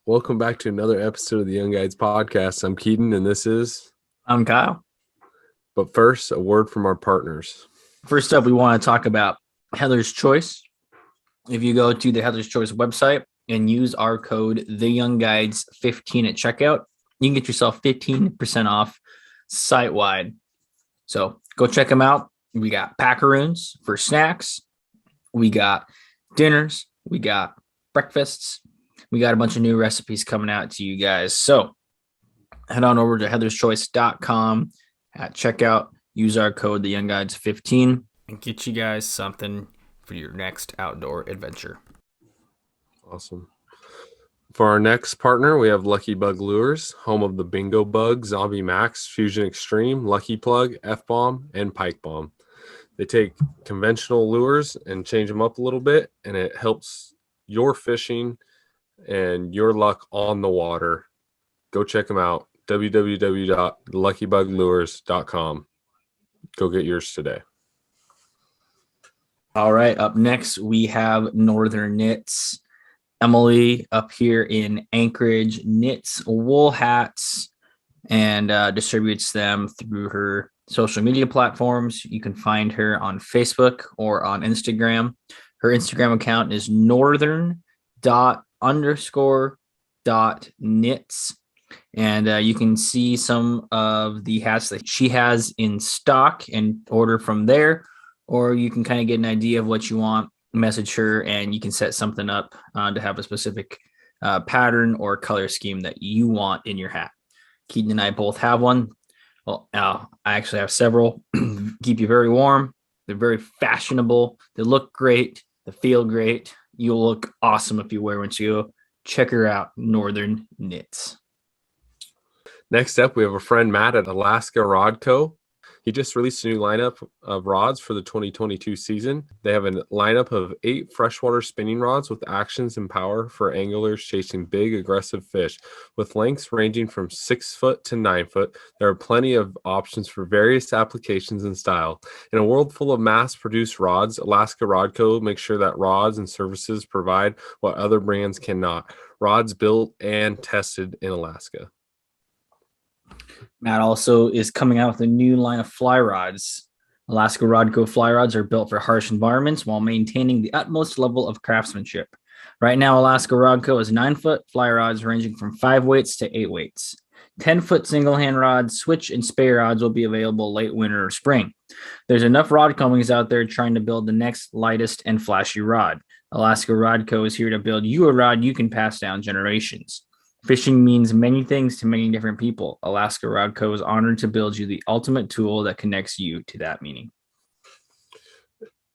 Welcome back to another episode of the Young Guides Podcast. I'm Keaton, and this is... I'm Kyle. But first, a word from our partners. First up, we want to talk about Heather's Choice. If you go to the Heather's Choice website and use our code TheYoungGuides15 at checkout, you can get yourself 15% off site-wide. So go check them out. We got packaroons for snacks. We got dinners. We got breakfasts. We got a bunch of new recipes coming out to you guys. So head on over to heatherschoice.com at checkout. Use our code TheYoungGuides15 and get you guys something for your next outdoor adventure. Awesome. For our next partner, we have Lucky Bug Lures, home of the Bingo Bug, Zombie Max, Fusion Extreme, Lucky Plug, F-Bomb, and Pike Bomb. They take conventional lures and change them up a little bit, and it helps your fishing and your luck on the water. Go check them out. www.luckybuglures.com. Go get yours today. All right. Up next, we have Northern Knits. Emily up here in Anchorage knits wool hats and distributes them through her social media platforms. You can find her on Facebook or on Instagram. Her Instagram account is northern._.knits. And you can see some of the hats that she has in stock and order from there, or you can kind of get an idea of what you want, message her, and you can set something up to have a specific pattern or color scheme that you want in your hat. Keaton and I both have one. Well, I actually have several. Keep you very warm. They're very fashionable. They look great. They feel great. You'll look awesome if you wear one. So check her out, Northern Knits. Next up, we have a friend, Matt, at Alaska Rod Co. He just released a new lineup of rods for the 2022 season. They have a lineup of 8 freshwater spinning rods with actions and power for anglers chasing big, aggressive fish. With lengths ranging from 6 foot to 9 foot, there are plenty of options for various applications and style. In a world full of mass-produced rods, Alaska Rod Co. makes sure that rods and services provide what other brands cannot. Rods built and tested in Alaska. Matt also is coming out with a new line of fly rods. Alaska Rod Co. fly rods are built for harsh environments while maintaining the utmost level of craftsmanship. Right now, Alaska Rod Co. is 9-foot fly rods ranging from 5 weights to 8 weights. 10-foot single-hand rods, switch, and spare rods will be available late winter or spring. There's enough rod companies out there trying to build the next lightest and flashy rod. Alaska Rod Co. is here to build you a rod you can pass down generations. Fishing means many things to many different people. Alaska Rod Co. is honored to build you the ultimate tool that connects you to that meaning.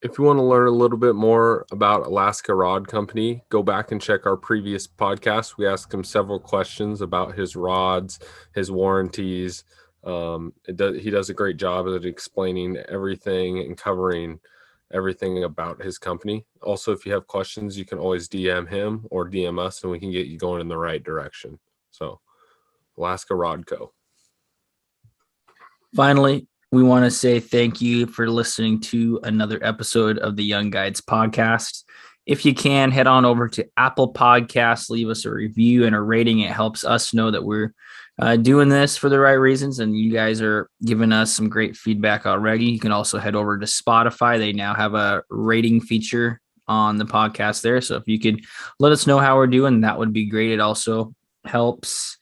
If you want to learn a little bit more about Alaska Rod Company, go back and check our previous podcast. We asked him several questions about his rods, his warranties. He does a great job at explaining everything and covering everything about his company. Also, if you have questions, you can always DM him or DM us and we can get you going in the right direction. So, Alaska Rod Co. Finally, we want to say thank you for listening to another episode of the Young Guides podcast. If you can, head on over to Apple Podcasts, leave us a review and a rating. It helps us know that we're doing this for the right reasons, and you guys are giving us some great feedback already. You can also head over to Spotify. They now have a rating feature on the podcast there. So if you could let us know how we're doing, that would be great. It also helps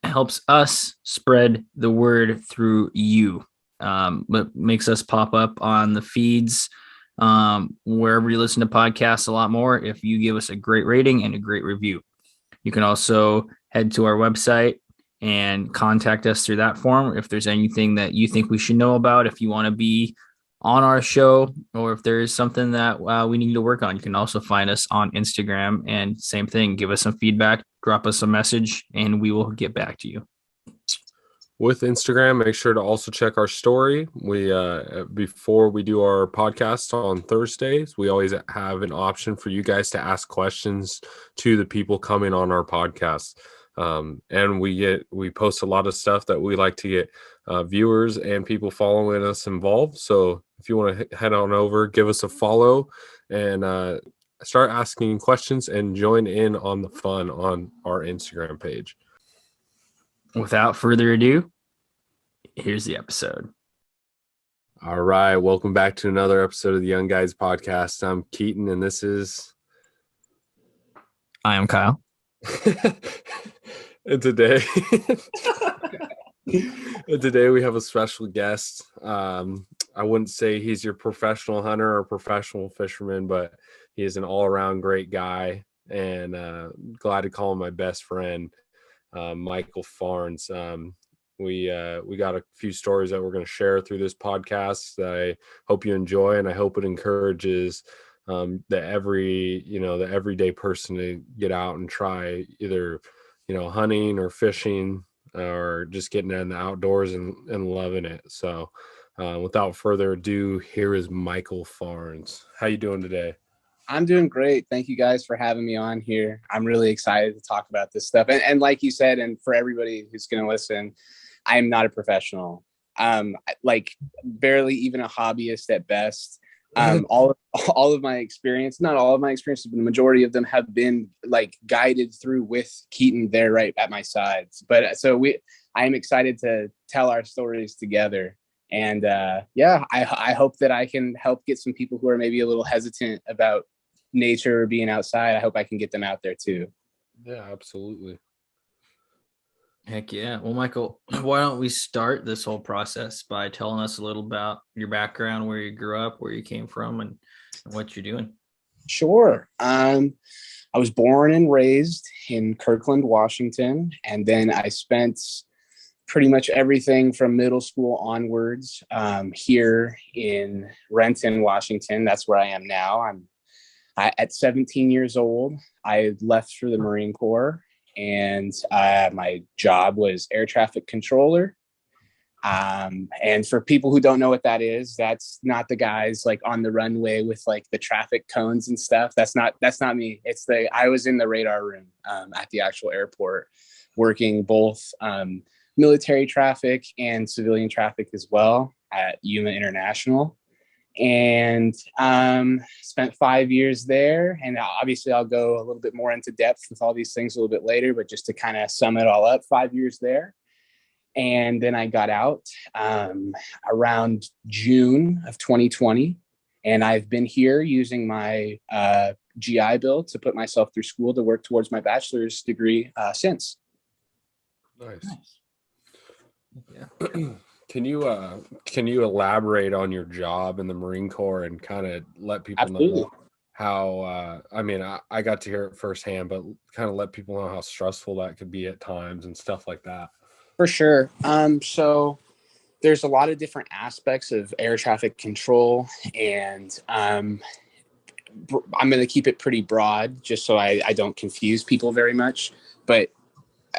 helps us spread the word through you. But makes us pop up on the feeds wherever you listen to podcasts a lot more if you give us a great rating and a great review. You can also head to our website and contact us through that form if there's anything that you think we should know about, if you want to be on our show, or if there's something that we need to work on. You can also find us on Instagram, and same thing, give us some feedback, drop us a message, and we will get back to you. With Instagram, make sure to also check our story. We before we do our podcast on Thursdays, we always have an option for you guys to ask questions to the people coming on our podcast. And we post a lot of stuff that we like to get viewers and people following us involved. So if you want to head on over, give us a follow and start asking questions and join in on the fun on our Instagram page. Without further ado, here's the episode. All right, welcome back to another episode of the Young Guys podcast. I'm Keaton, and this is I am Kyle. and today we have a special guest. I wouldn't say he's your professional hunter or professional fisherman, but he is an all-around great guy, and glad to call him my best friend, Michael Farnes. We got a few stories that we're going to share through this podcast that I hope you enjoy, and I hope it encourages the everyday person to get out and try either hunting or fishing or just getting in the outdoors and loving it. So without further ado, here is Michael Farnes. How you doing today? I'm doing great. Thank you guys for having me on here. I'm really excited to talk about this stuff. And like you said, and for everybody who's going to listen, I am not a professional. Like barely even a hobbyist at best. All of my experience, not all of my experiences, but the majority of them have been like guided through with Keaton there right at my sides. But so I am excited to tell our stories together. And I hope that I can help get some people who are maybe a little hesitant about nature or being outside. I hope I can get them out there too. Yeah, absolutely. Heck yeah. Well, Michael, why don't we start this whole process by telling us a little about your background, where you grew up, where you came from, and what you're doing. Sure. I was born and raised in Kirkland, Washington, and then I spent pretty much everything from middle school onwards here in Renton, Washington. That's where I am now. At 17 years old, I left for the Marine Corps. And my job was air traffic controller. And for people who don't know what that is, that's not the guys like on the runway with like the traffic cones and stuff. That's not me. I was in the radar room at the actual airport, working both military traffic and civilian traffic as well at Yuma International. And spent 5 years there, and obviously I'll go a little bit more into depth with all these things a little bit later, but just to kind of sum it all up, 5 years there. And then I got out around June of 2020, and I've been here using my GI Bill to put myself through school to work towards my bachelor's degree since. Nice. Yeah. Can you elaborate on your job in the Marine Corps and kind of let people Absolutely. know how, I got to hear it firsthand, but kind of let people know how stressful that could be at times and stuff like that. For sure. So there's a lot of different aspects of air traffic control, and I'm going to keep it pretty broad just so I don't confuse people very much. But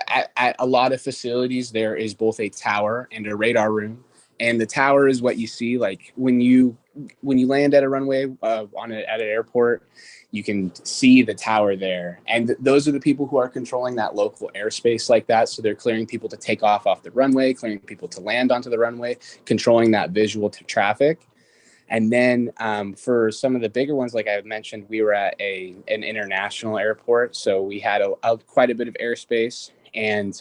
at a lot of facilities, there is both a tower and a radar room. And the tower is what you see, like when you land at a runway at an airport, you can see the tower there. And those are the people who are controlling that local airspace like that. So they're clearing people to take off the runway, clearing people to land onto the runway, controlling that visual to traffic. And then for some of the bigger ones, like I mentioned, we were at an international airport. So we had quite a bit of airspace. And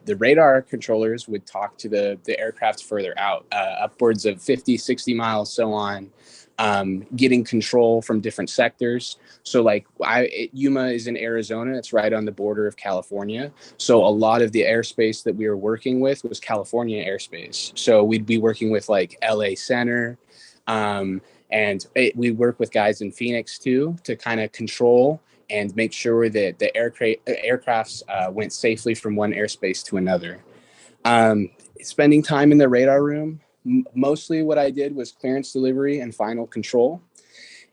the radar controllers would talk to the aircraft further out, upwards of 50, 60 miles, so on, getting control from different sectors. So like Yuma is in Arizona. It's right on the border of California. So a lot of the airspace that we were working with was California airspace. So we'd be working with like LA Center. We work with guys in Phoenix too, to kind of control and make sure that the aircrafts went safely from one airspace to another. Spending time in the radar room, mostly what I did was clearance delivery and final control.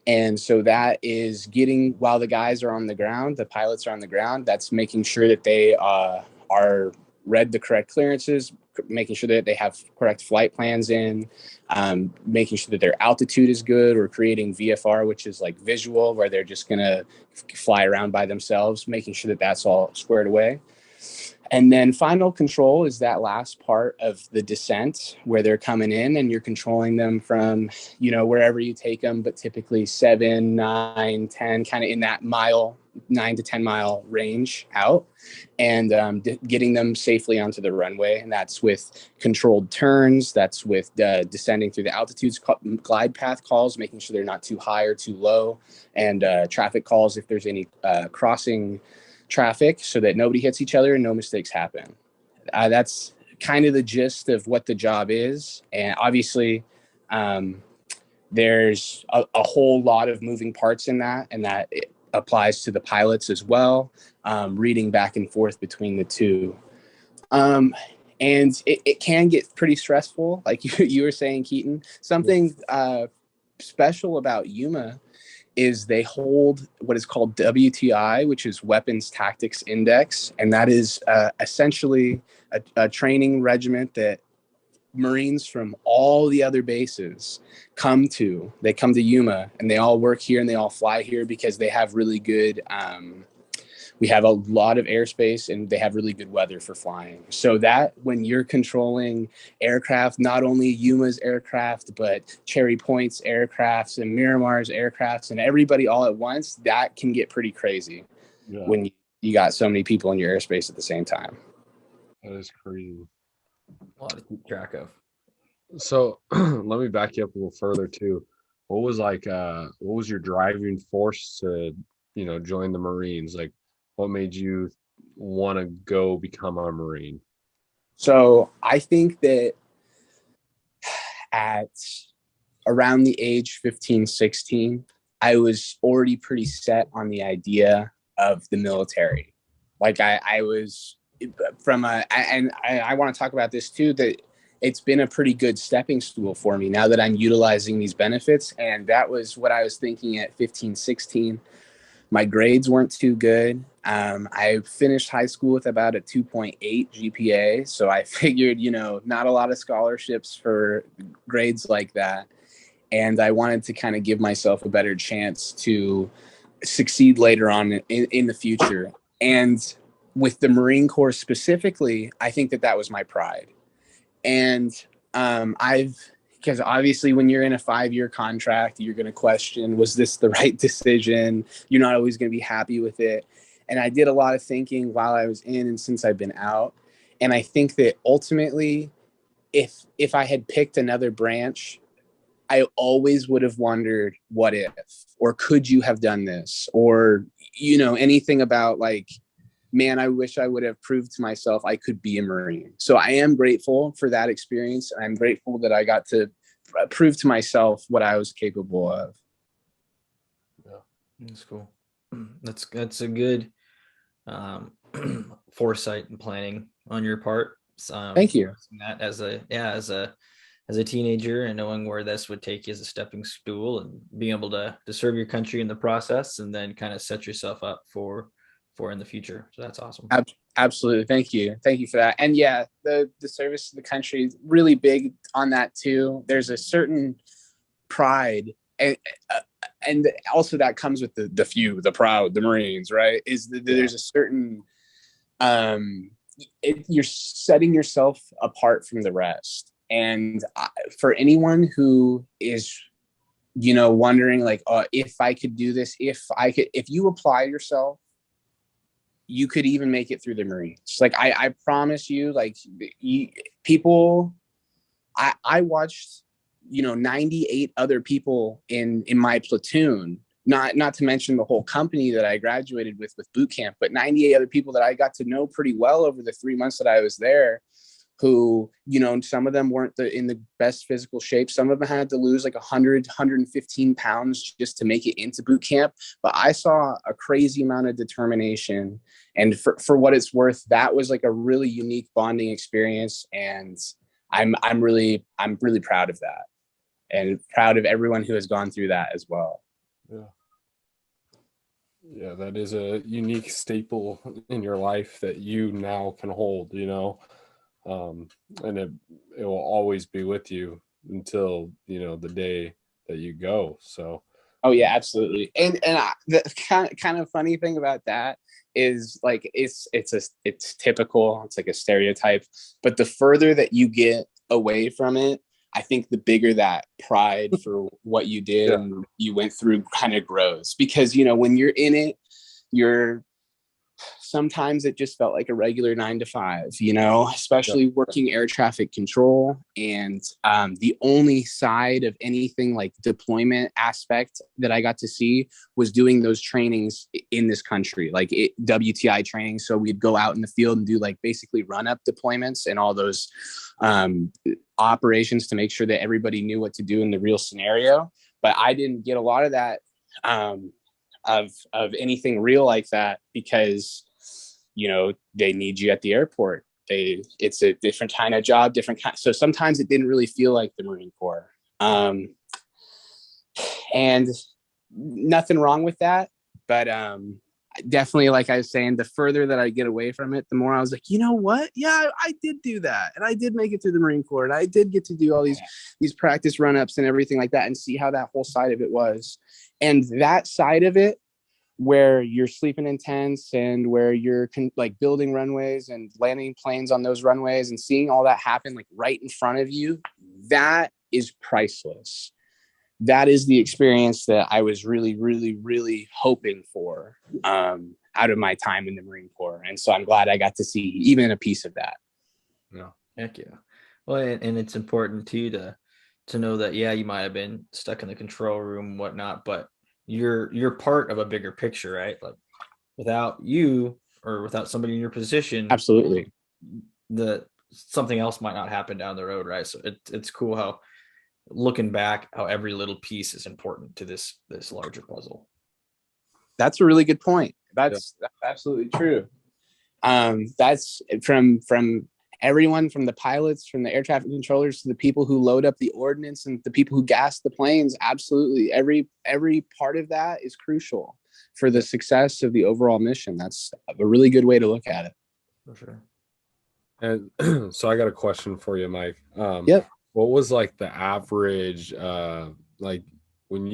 And so that is getting, while the guys are on the ground, the pilots are on the ground, that's making sure that they are read the correct clearances, making sure that they have correct flight plans in, making sure that their altitude is good, or creating VFR, which is like visual, where they're just going to fly around by themselves, making sure that that's all squared away. And then final control is that last part of the descent where they're coming in and you're controlling them from, wherever you take them, but typically 7, 9, 10, kind of in that 9 to 10 mile range out, and getting them safely onto the runway. And that's with controlled turns. That's with descending through the altitudes, glide path calls, making sure they're not too high or too low, and traffic calls if there's any crossing traffic, so that nobody hits each other and no mistakes happen. That's kind of the gist of what the job is. And obviously, there's a whole lot of moving parts in that, and that it applies to the pilots as well, reading back and forth between the two. And it can get pretty stressful, like you were saying, Keaton. Something special about Yuma is they hold what is called WTI, which is Weapons Tactics Index. And that is essentially a training regiment that Marines from all the other bases come to. They come to Yuma, and they all work here and they all fly here because they have really good, we have a lot of airspace and they have really good weather for flying. So that when you're controlling aircraft, not only Yuma's aircraft, but Cherry Point's aircrafts and Miramar's aircrafts and everybody all at once, that can get pretty crazy when you got so many people in your airspace at the same time. That is crazy. A lot to keep track of. So let me back you up a little further too. What was your driving force to, join the Marines? Like, what made you want to go become a Marine? So I think that at around the age 15, 16, I was already pretty set on the idea of the military. Like I was and I want to talk about this too, that it's been a pretty good stepping stool for me now that I'm utilizing these benefits. And that was what I was thinking at 15, 16. My grades weren't too good. I finished high school with about a 2.8 GPA. So I figured, not a lot of scholarships for grades like that. And I wanted to kind of give myself a better chance to succeed later on in the future. And with the Marine Corps specifically, I think that was my pride. And because obviously when you're in a 5-year contract, you're going to question, was this the right decision? You're not always going to be happy with it. And I did a lot of thinking while I was in and since I've been out. And I think that ultimately, if I had picked another branch, I always would have wondered, what if, or could you have done this? Or, anything about like, man, I wish I would have proved to myself I could be a Marine. So I am grateful for that experience. I'm grateful that I got to prove to myself what I was capable of. Yeah, that's cool. That's a good foresight and planning on your part. Thank you. That as a teenager, and knowing where this would take you as a stepping stool, and being able to serve your country in the process, and then kind of set yourself up for in the future. So that's awesome. Absolutely. Thank you for that. And yeah, the service to the country is really big on that too. There's a certain pride, and also that comes with the few, the proud, the Marines, right? There's a certain you're setting yourself apart from the rest. And for anyone who is wondering like, if I could do this, if you apply yourself, you could even make it through the Marines. Like I promise you, like I watched 98 other people in my platoon, not to mention the whole company that I graduated with boot camp, but 98 other people that I got to know pretty well over the 3 months that I was there, who, some of them weren't in the best physical shape. Some of them had to lose like 100, 115 pounds just to make it into boot camp. But I saw a crazy amount of determination. And for what it's worth, that was like a really unique bonding experience. And I'm really proud of that, and proud of everyone who has gone through that as well. Yeah, that is a unique staple in your life that you now can hold, and it will always be with you until the day that you go. So Oh yeah, absolutely. The kind of funny thing about that is like it's typical. It's like a stereotype. But the further that you get away from it, I think the bigger that pride for what you did and you went through kind of grows. Because when you're in it, you're sometimes it just felt like a regular 9 to 5, especially working air traffic control. And the only side of anything like deployment aspect that I got to see was doing those trainings in this country, like WTI training. So we'd go out in the field and do like basically run up deployments and all those operations to make sure that everybody knew what to do in the real scenario. But I didn't get a lot of that of anything real like that because they need you at the airport. It's a different kind of job, different kind. So sometimes it didn't really feel like the Marine Corps. And nothing wrong with that. But definitely, like I was saying, the further that I get away from it, the more I was like, you know what? Yeah, I did do that. And I did make it through the Marine Corps. And I did get to do all these practice run-ups and everything like that and see how that whole side of it was. And that side of it, where you're sleeping in tents and where you're like building runways and landing planes on those runways and seeing all that happen like right in front of you, that is priceless. That is the experience that I was really, really, really hoping for out of my time in the Marine Corps. And so I'm glad I got to see even a piece of that. Yeah. Heck yeah. Well, and it's important too to know that, yeah, you might have been stuck in the control room and whatnot, but you're part of a bigger picture, right? Like without you or without somebody in your position, absolutely, something else might not happen down the road, right? So it's cool how looking back, how every little piece is important to this larger puzzle. That's a really good point. That's absolutely true. That's from everyone, from the pilots, from the air traffic controllers, to the people who load up the ordnance and the people who gas the planes. Absolutely. Every part of that is crucial for the success of the overall mission. That's a really good way to look at it. For sure. And so I got a question for you, Mike. Yep. What was like the average, like when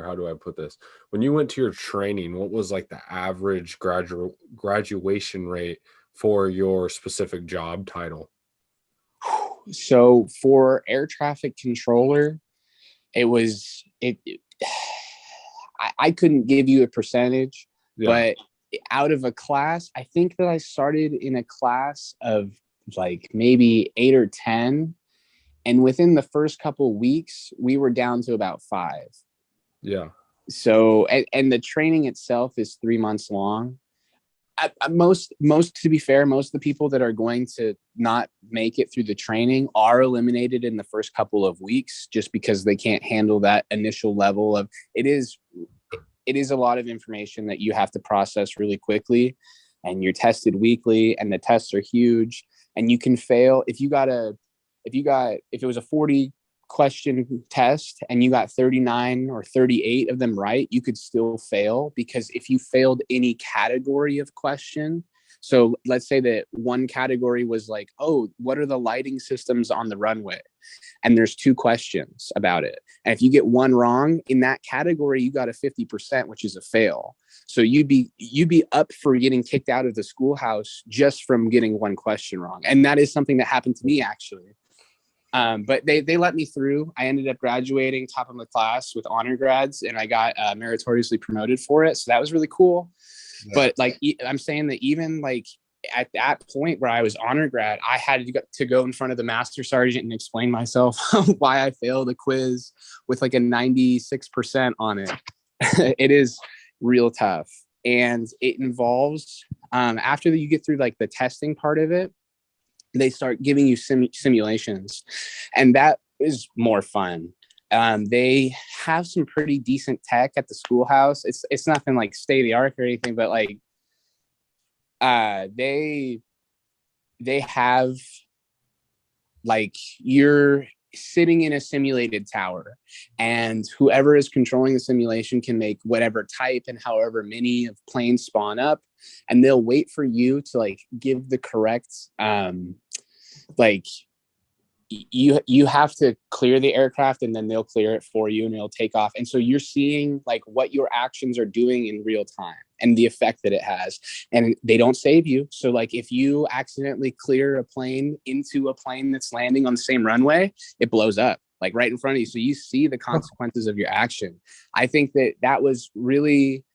how do I put this? When you went to your training, what was like the average graduation rate for your specific job title? So for air traffic controller, I couldn't give you a percentage, but out of a class, I think that I started in a class of like maybe 8 or 10. And within the first couple of weeks, we were down to about 5. Yeah. So, and the training itself is 3 months long. Most, to be fair, most of the people that are going to not make it through the training are eliminated in the first couple of weeks, just because they can't handle that initial level of it is a lot of information that you have to process really quickly, and you're tested weekly, and the tests are huge, and you can fail if it was a 40 question test and you got 39 or 38 of them right, you could still fail, because if you failed any category of question, so let's say that one category was like, oh, what are the lighting systems on the runway? And there's 2 questions about it. And if you get one wrong in that category, you got a 50%, which is a fail. So you'd be up for getting kicked out of the schoolhouse just from getting one question wrong. And that is something that happened to me, actually. But they let me through. I ended up graduating top of my class with honor grads, and I got meritoriously promoted for it. So that was really cool. Yeah. But like, I'm saying that even like at that point where I was honor grad, I had to go in front of the master sergeant and explain myself why I failed a quiz with like a 96% on it. It is real tough. And it involves, after you get through like the testing part of it, they start giving you simulations, and that is more fun. They have some pretty decent tech at the schoolhouse. It's nothing like state of the art or anything, but like they have, like, you're sitting in a simulated tower, and whoever is controlling the simulation can make whatever type and however many of planes spawn up, and they'll wait for you to like give the correct like you have to clear the aircraft, and then they'll clear it for you and it'll take off. And so you're seeing like what your actions are doing in real time and the effect that it has. And they don't save you. So like if you accidentally clear a plane into a plane that's landing on the same runway, it blows up like right in front of you. So you see the consequences of your action. I think that was really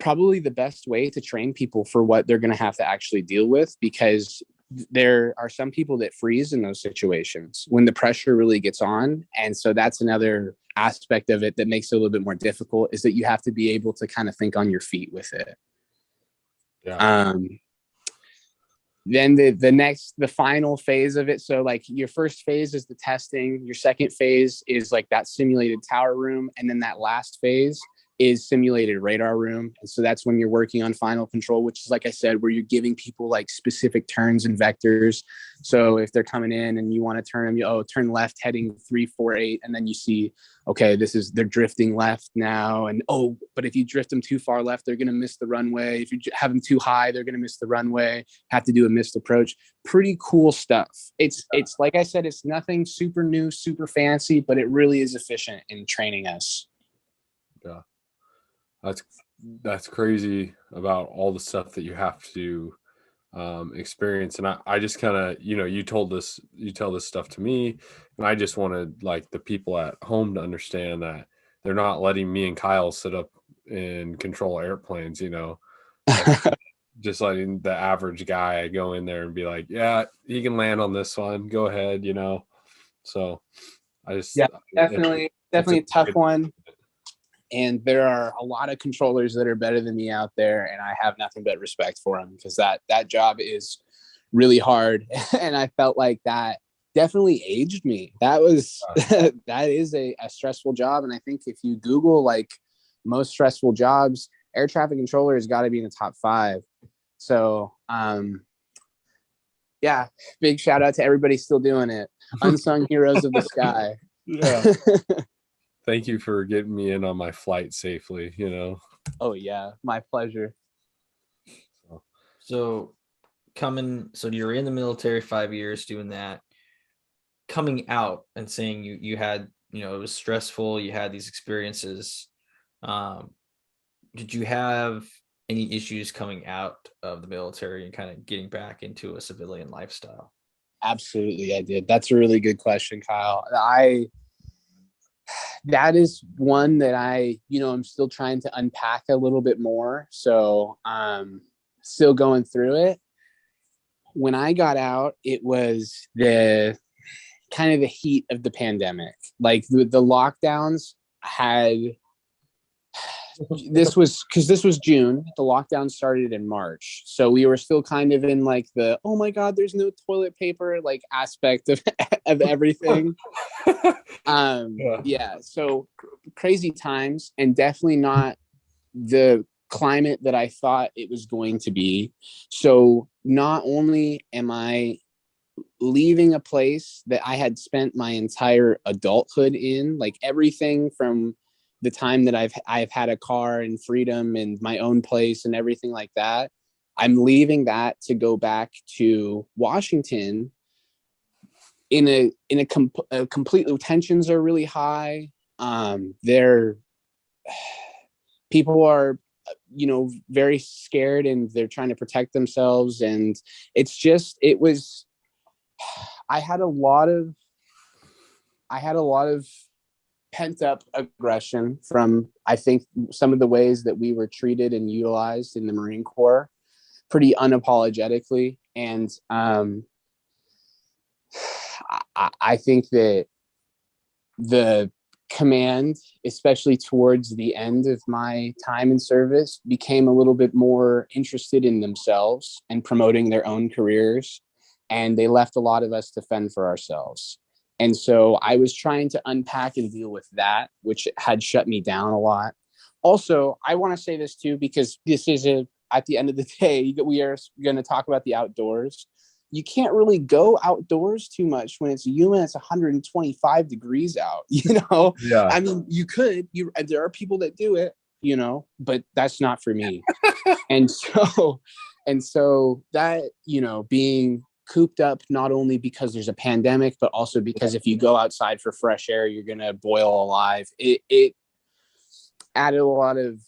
probably the best way to train people for what they're going to have to actually deal with, because there are some people that freeze in those situations when the pressure really gets on. And so that's another aspect of it that makes it a little bit more difficult, is that you have to be able to kind of think on your feet with it. Yeah. Then the final phase of it. So like your first phase is the testing. Your second phase is like that simulated tower room. And then that last phase is simulated radar room. And so that's when you're working on final control, which is, like I said, where you're giving people like specific turns and vectors. So if they're coming in and you want to turn them, turn left heading 348, and then you see, okay, they're drifting left now. And but if you drift them too far left, they're going to miss the runway. If you have them too high, they're going to miss the runway, have to do a missed approach. Pretty cool stuff. It's like I said, it's nothing super new, super fancy, but it really is efficient in training us. Yeah. That's crazy about all the stuff that you have to experience. And I just kind of, you tell this stuff to me, and I just wanted like the people at home to understand that they're not letting me and Kyle sit up and control airplanes, just letting the average guy go in there and be like, yeah, he can land on this one, go ahead, so I just definitely a tough one. And there are a lot of controllers that are better than me out there, and I have nothing but respect for them, because that job is really hard. And I felt like that definitely aged me. That was that is a stressful job. And I think if you Google like most stressful jobs, air traffic controller has got to be in the top 5. So big shout out to everybody still doing it. Unsung heroes of the sky. Yeah. Thank you for getting me in on my flight safely, Oh yeah, my pleasure. So you're in the military 5 years doing that, coming out and saying you had, it was stressful, you had these experiences. Did you have any issues coming out of the military and kind of getting back into a civilian lifestyle? Absolutely, I did. That's a really good question, Kyle. That is one that I'm still trying to unpack a little bit more. So still going through it. When I got out, it was the kind of the heat of the pandemic. Like the lockdowns this was June. The lockdown started in March. So we were still kind of in like the, oh my God, there's no toilet paper like aspect of everything. So crazy times, and definitely not the climate that I thought it was going to be. So not only am I leaving a place that I had spent my entire adulthood in, like everything from the time that I've had a car and freedom and my own place and everything like that, I'm leaving that to go back to Washington in a completely, tensions are really high. People are, very scared, and they're trying to protect themselves. And I had a lot of pent up aggression from, I think, some of the ways that we were treated and utilized in the Marine Corps pretty unapologetically. And I think that the command, especially towards the end of my time in service, became a little bit more interested in themselves and promoting their own careers. And they left a lot of us to fend for ourselves. And so I was trying to unpack and deal with that, which had shut me down a lot. Also, I want to say this too, because this is at the end of the day, we are going to talk about the outdoors. You can't really go outdoors too much when it's humid. It's 125 degrees out, Yeah. I mean, you could, there are people that do it, but that's not for me. And so that, being cooped up, not only because there's a pandemic, but also because if you go outside for fresh air, you're going to boil alive. It added a lot of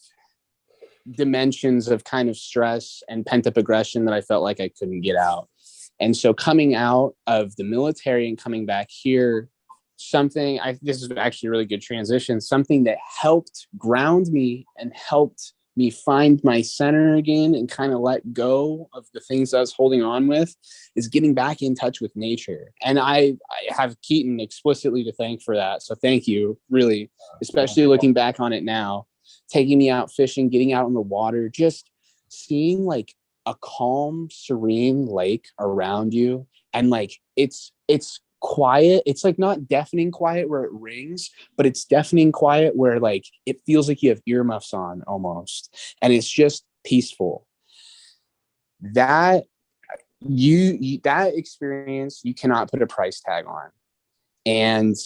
dimensions of kind of stress and pent up aggression that I felt like I couldn't get out. And so coming out of the military and coming back here, this is actually a really good transition, something that helped ground me and helped me find my center again and kind of let go of the things I was holding on with, is getting back in touch with nature. And I have Keaton explicitly to thank for that. So thank you, really, especially looking back on it now, taking me out fishing, getting out on the water, just seeing like a calm, serene lake around you. And like, it's quiet. It's like not deafening quiet where it rings, but it's deafening quiet where like it feels like you have earmuffs on almost, and it's just peaceful. That that experience you cannot put a price tag on. And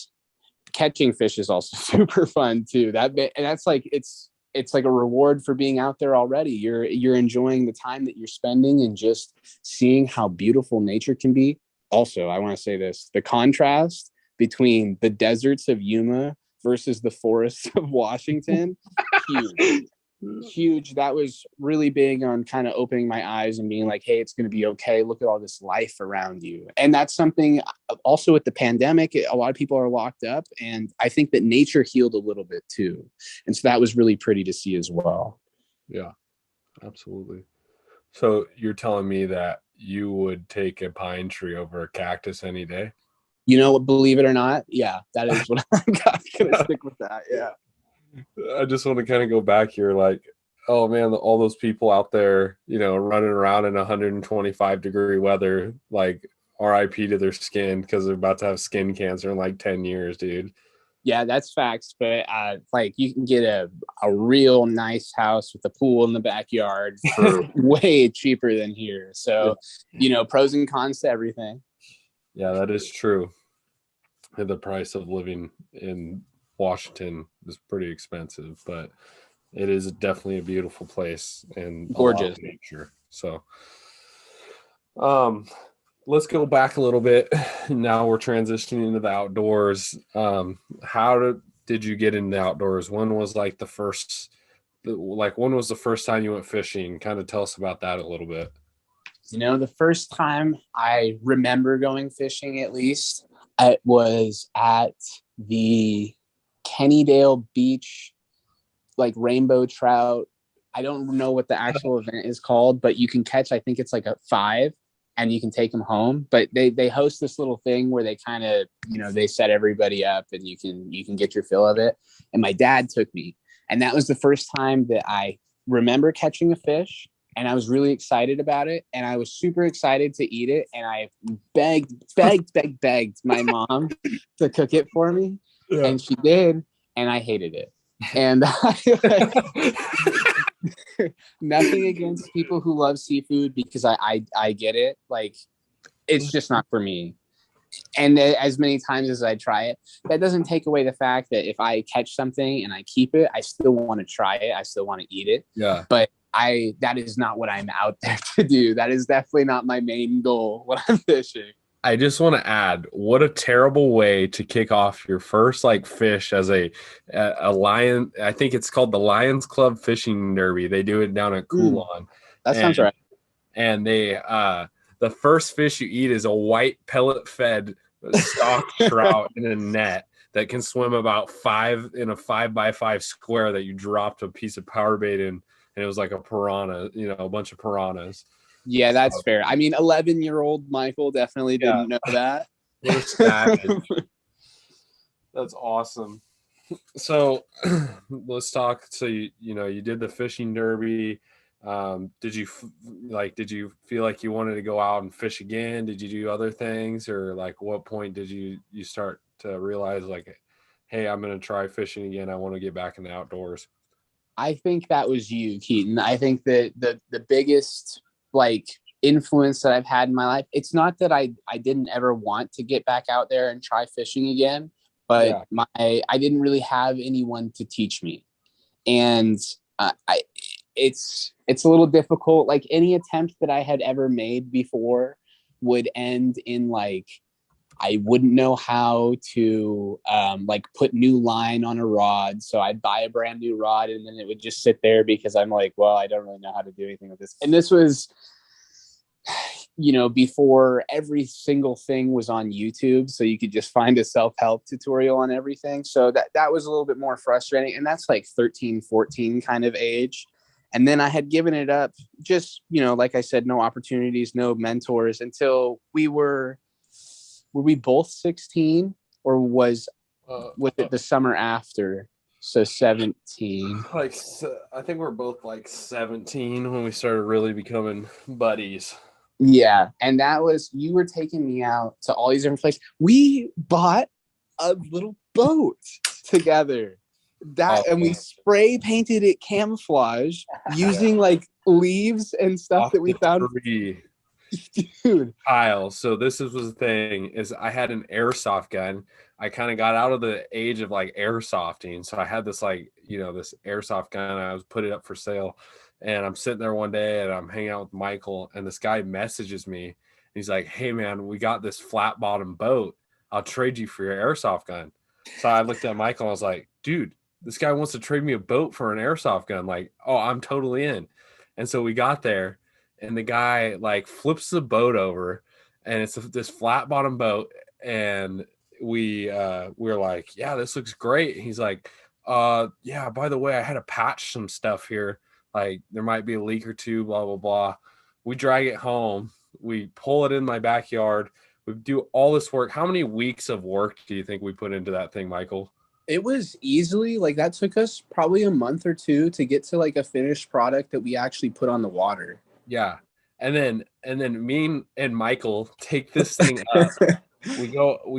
catching fish is also super fun too. That's like it's like a reward for being out there already. You're enjoying the time that you're spending and just seeing how beautiful nature can be. Also, I want to say this, the contrast between the deserts of Yuma versus the forests of Washington, huge. That was really big on kind of opening my eyes and being like, hey, it's going to be okay. Look at all this life around you. And that's something also with the pandemic, a lot of people are locked up. And I think that nature healed a little bit too. And so that was really pretty to see as well. Yeah, absolutely. So you're telling me that you would take a pine tree over a cactus any day? You know, believe it or not, yeah, that is what I'm gonna stick with that. Yeah. I just want to kind of go back here, like, oh man, all those people out there, running around in 125-degree weather, like RIP to their skin because they're about to have skin cancer in like 10 years, dude. Yeah, that's facts. But like you can get a real nice house with a pool in the backyard for way cheaper than here. So, pros and cons to everything. Yeah, that is true. The price of living in Washington is pretty expensive, but it is definitely a beautiful place and gorgeous nature. So, let's go back a little bit. Now we're transitioning into the outdoors. How did you get into the outdoors? When was like when was the first time you went fishing? Kind of tell us about that a little bit. The first time I remember going fishing, at least, it was at the Kennydale Beach, like rainbow trout. I don't know what the actual event is called, but you can catch, I think it's like a 5 and you can take them home. But they host this little thing where they kind of, they set everybody up and you can get your fill of it. And my dad took me. And that was the first time that I remember catching a fish. And I was really excited about it. And I was super excited to eat it. And I begged my mom to cook it for me. Yeah. And she did. And I hated it. And nothing against people who love seafood, because I get it. Like, it's just not for me. And as many times as I try it, that doesn't take away the fact that if I catch something and I keep it, I still want to try it. I still want to eat it. Yeah. But that is not what I'm out there to do. That is definitely not my main goal when I'm fishing. I just want to add, what a terrible way to kick off your first fish as a lion. I think it's called the Lions Club Fishing Derby. They do it down at Coulon. That sounds right. And they the first fish you eat is a white pellet fed stock trout in a net that can swim about 5 in a 5x5 square that you dropped a piece of power bait in. And it was like a piranha, a bunch of piranhas. Yeah, that's fair. I mean, 11-year-old Michael definitely didn't know that. That's awesome. So let's talk. So you did the fishing derby. Did you feel like you wanted to go out and fish again? Did you do other things, or what point did you start to realize hey, I'm going to try fishing again. I want to get back in the outdoors. I think that was you, Keaton. I think that the biggest influence that I've had in my life, it's not that I didn't ever want to get back out there and try fishing again, but I didn't really have anyone to teach me. And it's a little difficult. Like any attempt that I had ever made before would end in like, I wouldn't know how to like put new line on a rod. So I'd buy a brand new rod and then it would just sit there because I'm like, well, I don't really know how to do anything with this. And this was, you know, before every single thing was on YouTube. So you could just find a self-help tutorial on everything. So that was a little bit more frustrating. And that's like 13, 14 kind of age. And then I had given it up, just, you know, like I said, no opportunities, no mentors until were we both 16 or was it the summer after? So 17. Like, I think we're both like 17 when we started really becoming buddies. Yeah. And that was, you were taking me out to all these different places. We bought a little boat together. And we spray painted it camouflage using like leaves and stuff that we found. Dude, Kyle. So this was the thing, is I had an airsoft gun. I kind of got out of the age of like airsofting. So I had this like, you know, this airsoft gun. I was put it up for sale. And I'm sitting there one day and I'm hanging out with Michael, and this guy messages me. He's like, hey man, we got this flat bottom boat. I'll trade you for your airsoft gun. So I looked at Michael and I was like, dude, this guy wants to trade me a boat for an airsoft gun. Like, oh, I'm totally in. And so we got there, and the guy like flips the boat over, and it's this flat bottom boat. And we're like, yeah, this looks great. He's like, yeah, by the way, I had to patch some stuff here. Like, there might be a leak or two, blah, blah, blah. We drag it home. We pull it in my backyard. We do all this work. How many weeks of work do you think we put into that thing, Michael? it was easily like, that took us probably a month or two to get to like a finished product that we actually put on the water. Yeah. And then me and Michael take this thing up. we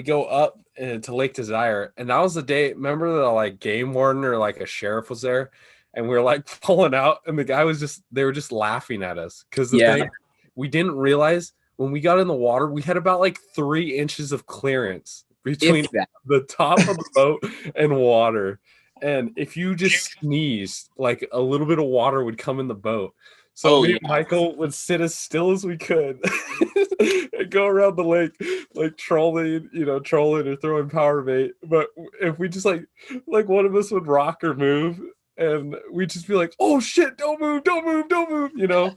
go up to Lake Desire, and that was the day. Remember the like game warden or like a sheriff was there, and we were like pulling out, and the guy was they were just laughing at us because the thing, we didn't realize when we got in the water, we had about like 3 inches of clearance between the top of the boat and water. And if you just sneezed, like a little bit of water would come in the boat. So me and Michael would sit as still as we could and go around the lake, like trolling or throwing power bait. But if we just like one of us would rock or move, and we'd just be like, oh shit, don't move, you know.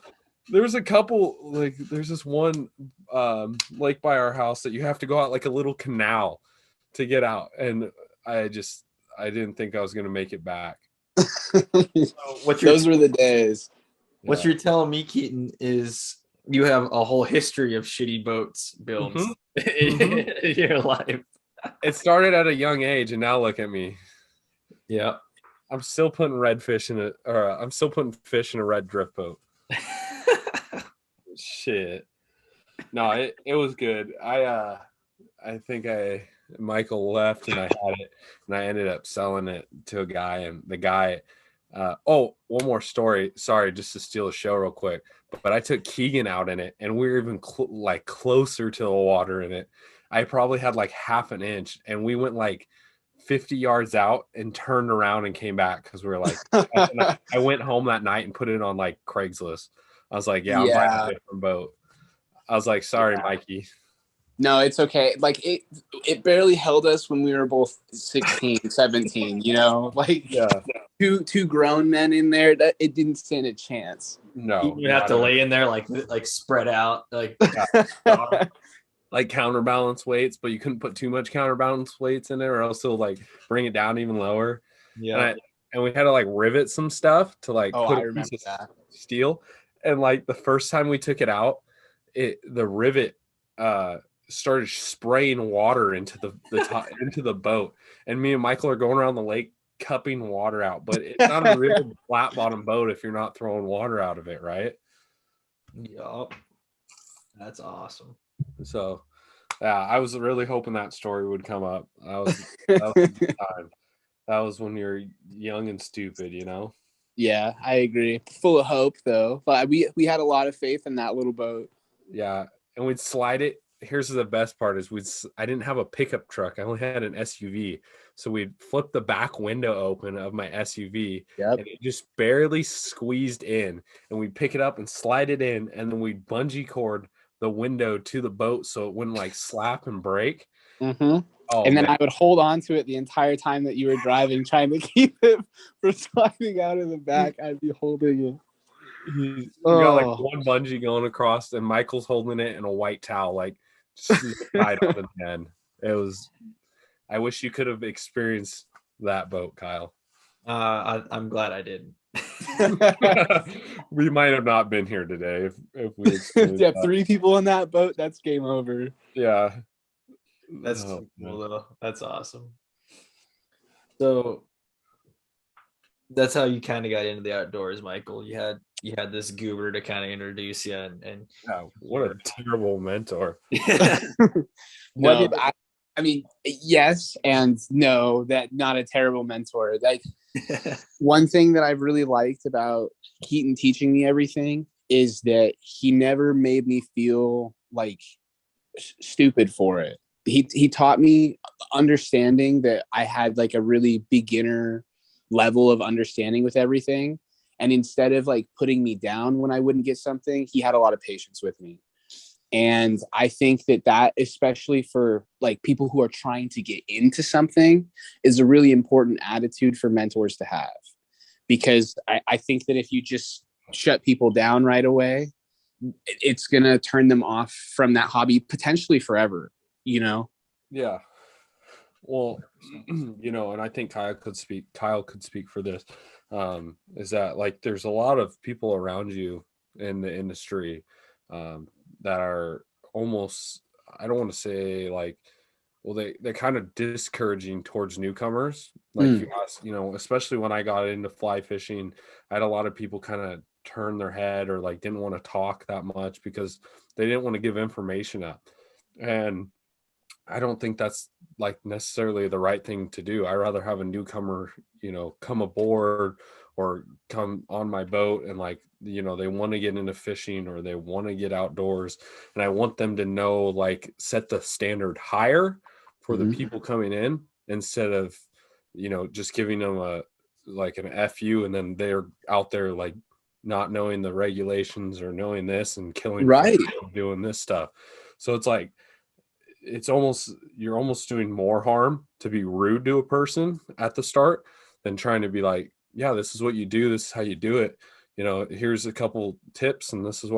There's a couple, like there's this one lake by our house that you have to go out like a little canal to get out. And I didn't think I was going to make it back. Those were the days. What you're telling me, Keaton, is you have a whole history of shitty boats builds in your life. It started at a young age, and now look at me. Yeah. I'm still putting fish in a red drift boat. Shit. No, it was good. I think Michael left, and I had it, and I ended up selling it to a guy, and the guy one more story. Sorry, just to steal the show real quick. But I took Keegan out in it, and we were even closer to the water in it. I probably had like half an inch, and we went like 50 yards out and turned around and came back because we were like, I went home that night and put it on like Craigslist. I was like, I'm buying a different boat. I was like, sorry, Mikey. No, it's okay. Like it barely held us when we were both 16, 17, you know, like two grown men in there, that it didn't stand a chance. No, you have to lay in there like spread out, like like counterbalance weights, but you couldn't put too much counterbalance weights in there or else it'll like bring it down even lower. Yeah. And we had to like rivet some stuff to like put a piece of steel. And like the first time we took it out, the rivet started spraying water into the top into the boat, and me and Michael are going around the lake cupping water out. But it's not a real flat bottom boat if you're not throwing water out of it, right? Yup. That's awesome. So I was really hoping that story would come up. That was a good time. That was when you're young and stupid, you know. Yeah, I agree. Full of hope though. But we had a lot of faith in that little boat. Yeah, and we'd slide it. Here's the best part is I didn't have a pickup truck. I only had an SUV. So we'd flip the back window open of my SUV and it just barely squeezed in, and we'd pick it up and slide it in, and then we'd bungee cord the window to the boat so it wouldn't like slap and break. Mm-hmm. Oh, and then man. I would hold on to it the entire time that you were driving, trying to keep it from sliding out of the back. I'd be holding it. We got like one bungee going across, and Michael's holding it in a white towel, like just tied up in the end. It was. I wish you could have experienced that boat, Kyle. I'm glad I didn't. We might have not been here today if we experienced Yeah, that. 3 people on that boat. That's game over. Yeah, That's cool though. That's awesome. So that's how you kind of got into the outdoors, Michael. You had this goober to kind of introduce you, and yeah, what a terrible mentor. What did I mean, yes and no, that not a terrible mentor. Like one thing that I've really liked about Keaton teaching me everything is that he never made me feel like stupid for it. He taught me understanding that I had like a really beginner level of understanding with everything. And instead of like putting me down when I wouldn't get something, he had a lot of patience with me. And I think that especially for like people who are trying to get into something, is a really important attitude for mentors to have. Because I think that if you just shut people down right away, it's going to turn them off from that hobby potentially forever, you know? Yeah. Well, you know, and I think Kyle could speak for this, is that like there's a lot of people around you in the industry that are almost, I don't want to say like, well, they're kind of discouraging towards newcomers. Like you asked, you know, especially when I got into fly fishing, I had a lot of people kind of turn their head or like didn't want to talk that much because they didn't want to give information up. And I don't think that's like necessarily the right thing to do. I rather have a newcomer, you know, come aboard or come on my boat and like, you know, they want to get into fishing or they want to get outdoors. And I want them to know, like, set the standard higher for the people coming in instead of, you know, just giving them like an FU and then they're out there like not knowing the regulations or knowing this and killing fish and doing this stuff. So it's like, you're almost doing more harm to be rude to a person at the start than trying to be like, yeah, this is what you do, this is how you do it, you know, here's a couple tips and this is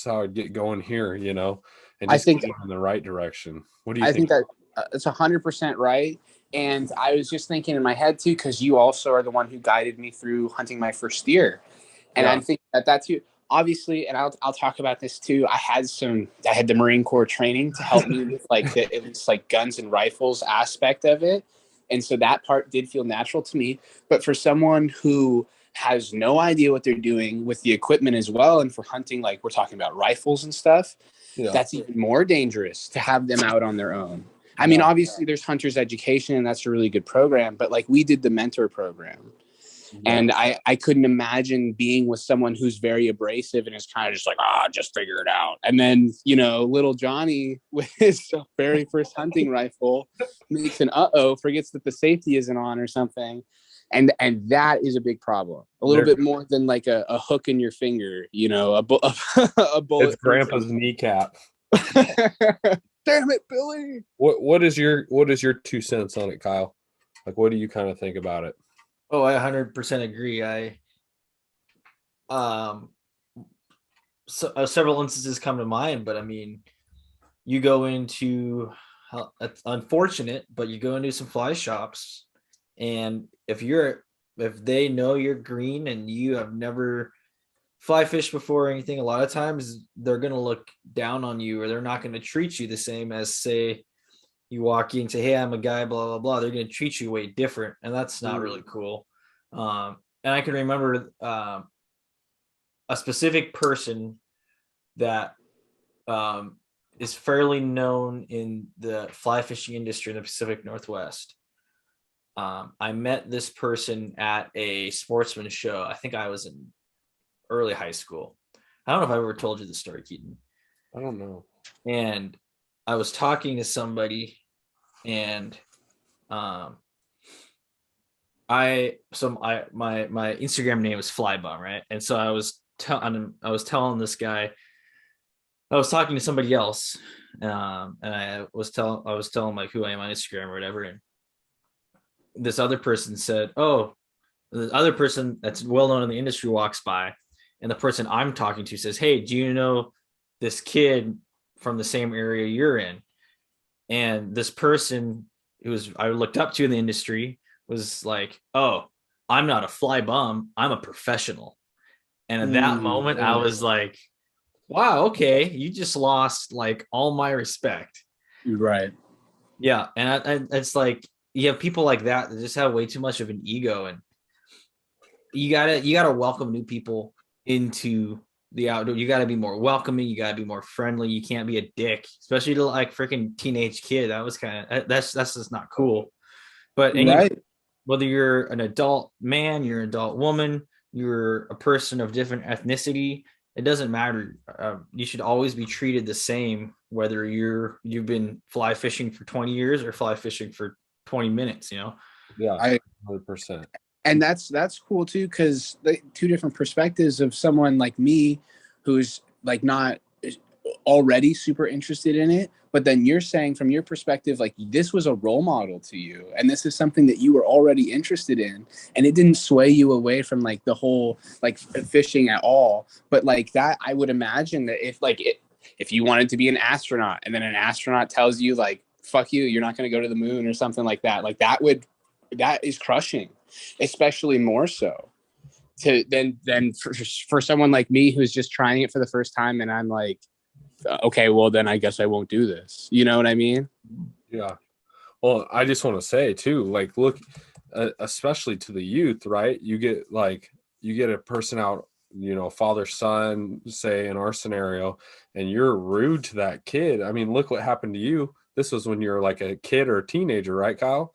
how I'd get going here, you know, and just get in the right direction. What do you think? I think that it's 100% right. And I was just thinking in my head too, because you also are the one who guided me through hunting my first deer. And I think that too, obviously, and I'll talk about this too. I had the Marine Corps training to help me with like it was like guns and rifles aspect of it. And so that part did feel natural to me. But for someone who has no idea what they're doing with the equipment as well, and for hunting, like we're talking about rifles and stuff, that's even more dangerous to have them out on their own. I mean, obviously there's hunters education and that's a really good program, but like we did the mentor program. And I couldn't imagine being with someone who's very abrasive and is kind of just like, just figure it out. And then, you know, little Johnny with his very first hunting rifle makes an forgets that the safety isn't on or something. And that is a big problem. A little bit more than like a hook in your finger, you know, a bullet. It's grandpa's kneecap. Damn it, Billy. What is your 2 cents on it, Kyle? Like, what do you kind of think about it? Oh, I 100% agree. Several instances come to mind, but I mean, you go into, it's unfortunate, but you go into some fly shops, and if they know you're green and you have never fly fished before or anything, a lot of times they're going to look down on you, or they're not going to treat you the same as, say, you walk in and say, hey, I'm a guy, blah, blah, blah. They're going to treat you way different. And that's not really cool. And I can remember a specific person that is fairly known in the fly fishing industry in the Pacific Northwest. I met this person at a sportsman show. I think I was in early high school. I don't know if I ever told you the story, Keaton. I don't know. And I was talking to somebody, and my Instagram name was Flybum, right? And so I was telling this guy, I was talking to somebody else, and I was telling like who I am on Instagram or whatever, and this other person said, "Oh, the other person that's well known in the industry walks by, and the person I'm talking to says, "Hey, do you know this kid from the same area you're in?" And this person who was I looked up to in the industry was like, "Oh, I'm not a fly bum. I'm a professional." And at that moment, I was like, "Wow, okay, you just lost like all my respect." Right. Yeah, and it's like you have people like that that just have way too much of an ego, and you gotta welcome new people into the outdoor. You gotta be more welcoming. You gotta be more friendly. You can't be a dick, especially to like freaking teenage kid. That was kind of that's just not cool. But anyway, Right. whether you're an adult man, you're an adult woman, you're a person of different ethnicity, it doesn't matter. You should always be treated the same, whether you've been fly fishing for 20 years or fly fishing for 20 minutes. Yeah, I 100%. and that's cool too, because the two different perspectives of someone like me who's like not already super interested in it, but then you're saying from your perspective like this was a role model to you and this is something that you were already interested in, and it didn't sway you away from like the whole like fishing at all. But like that, I would imagine that if you wanted to be an astronaut and then an astronaut tells you like fuck you, you're not going to go to the moon or something like that is crushing, especially more so to than for someone like me who's just trying it for the first time and I'm like, okay, well then I guess I won't do this. You know what I mean? Yeah. Well, I just want to say too, like, look, especially to the youth, right? You get a person out, father, son, say in our scenario, and you're rude to that kid. I mean, look what happened to you. This was when you're like a kid or a teenager, right, Kyle?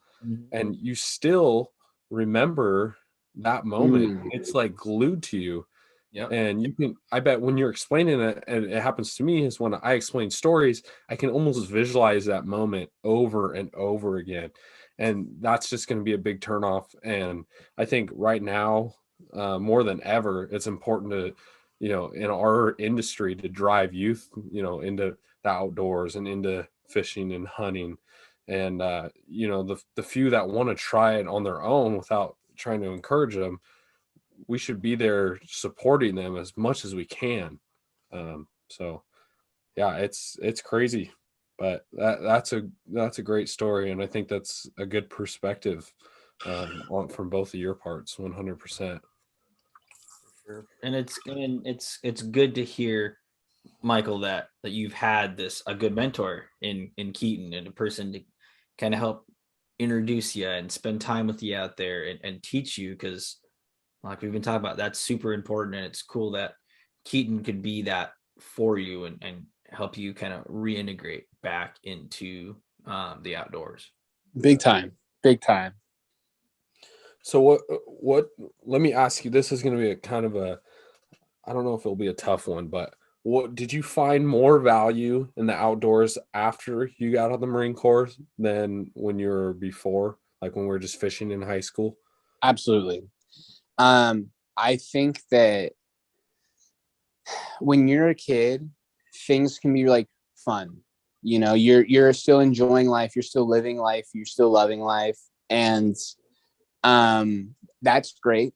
And you still remember that moment. It's like glued to you. Yep. And I bet when you're explaining it, and it happens to me, is when I explain stories, I can almost visualize that moment over and over again. And that's just going to be a big turnoff. And I think right now, more than ever, it's important to, in our industry to drive youth, into the outdoors and into fishing and hunting. And, the few that want to try it on their own without trying to encourage them, we should be there supporting them as much as we can. So yeah, it's crazy, but that's a great story. And I think that's a good perspective, from both of your parts. 100%. And it's good to hear, Michael, that you've had a good mentor in Keaton, and a person to kind of help introduce you and spend time with you out there and teach you, because like we've been talking about, that's super important, and it's cool that Keaton could be that for you and help you kind of reintegrate back into the outdoors. Big time. Big time. So what, let me ask you, this is going to be a kind of I don't know if it'll be a tough one, but what did you find more value in the outdoors after you got out of the Marine Corps than when you were before, like when we were just fishing in high school? Absolutely. I think that when you're a kid, things can be like fun. You're still enjoying life, you're still living life, you're still loving life, and that's great.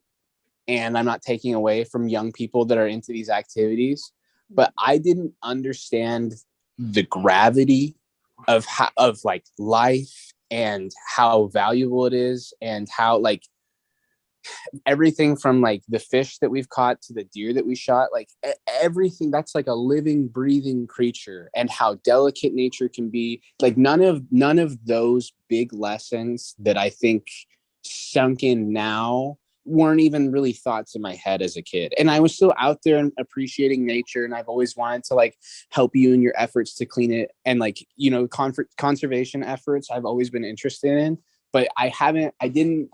And I'm not taking away from young people that are into these activities, but I didn't understand the gravity of like life and how valuable it is, and how like everything from like the fish that we've caught to the deer that we shot, like everything that's like a living breathing creature, and how delicate nature can be. Like none of those big lessons that I think sunk in now weren't even really thoughts in my head as a kid. And I was still out there and appreciating nature, and I've always wanted to like help you in your efforts to clean it, and like conservation efforts I've always been interested in, but I didn't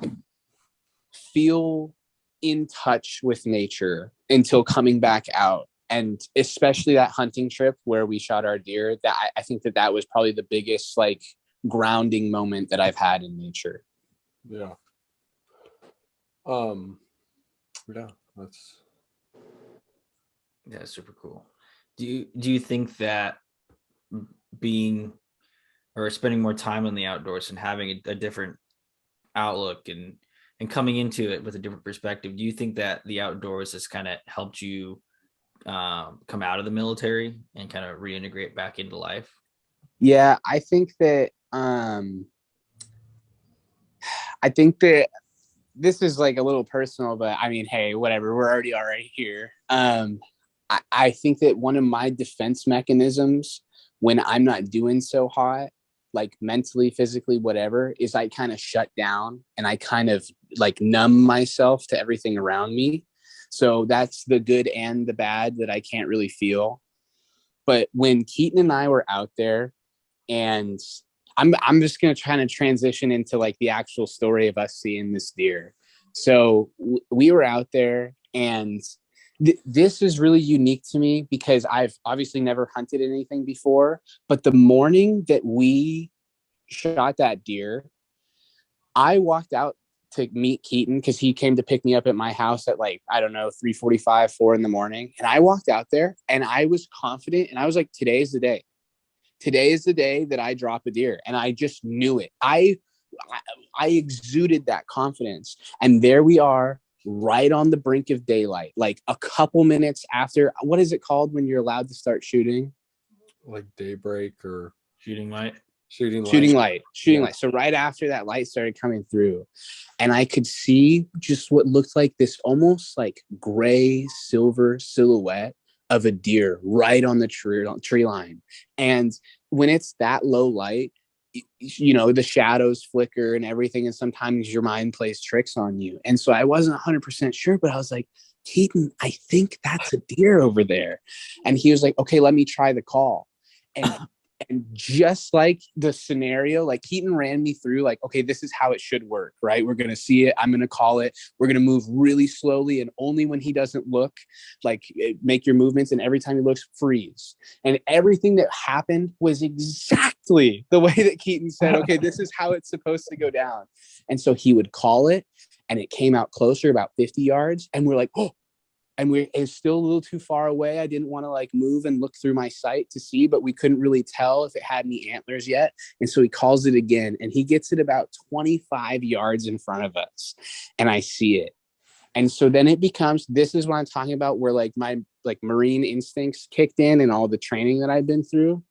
feel in touch with nature until coming back out. And especially that hunting trip where we shot our deer, that I think that was probably the biggest like grounding moment that I've had in nature. Yeah. Yeah, Yeah, super cool. Do you think that being or spending more time in the outdoors and having a different outlook and coming into it with a different perspective, do you think that the outdoors has kind of helped you come out of the military and kind of reintegrate back into life? Yeah, I think that this is like a little personal, but I mean, hey, whatever. We're already here. I think that one of my defense mechanisms when I'm not doing so hot, like mentally, physically, whatever, is I kind of shut down and I kind of like numb myself to everything around me. So that's the good and the bad that I can't really feel. But when Keaton and I were out there, and I'm just gonna try to transition into like the actual story of us seeing this deer. So we were out there, and this is really unique to me because I've obviously never hunted anything before. But the morning that we shot that deer, I walked out to meet Keaton because he came to pick me up at my house at like, I don't know, 3:45, 4 in the morning. And I walked out there and I was confident and I was like, today's the day. Today is the day that I drop a deer. And I just knew it. I exuded that confidence. And there we are, right on the brink of daylight, like a couple minutes after. What is it called when you're allowed to start shooting? Like daybreak or Shooting light. shooting light. So right after that light started coming through, and I could see just what looked like this almost like gray silver silhouette of a deer right on the tree line. And when it's that low light, the shadows flicker and everything, and sometimes your mind plays tricks on you. And so I wasn't 100% sure, but I was like, Keaton, I think that's a deer over there. And he was like, okay, let me try the call. And just like the scenario, like Keaton ran me through like, okay, this is how it should work, right? We're going to see it. I'm going to call it. We're going to move really slowly. And only when he doesn't look, like make your movements. And every time he looks, freeze. And everything that happened was exactly the way that Keaton said, okay, this is how it's supposed to go down. And so he would call it and it came out closer, about 50 yards. And we're like, oh, and it's still a little too far away. I didn't want to like move and look through my sight to see, but we couldn't really tell if it had any antlers yet. And so he calls it again and he gets it about 25 yards in front of us. And I see it. And so then it becomes, this is what I'm talking about, where like my like marine instincts kicked in and all the training that I've been through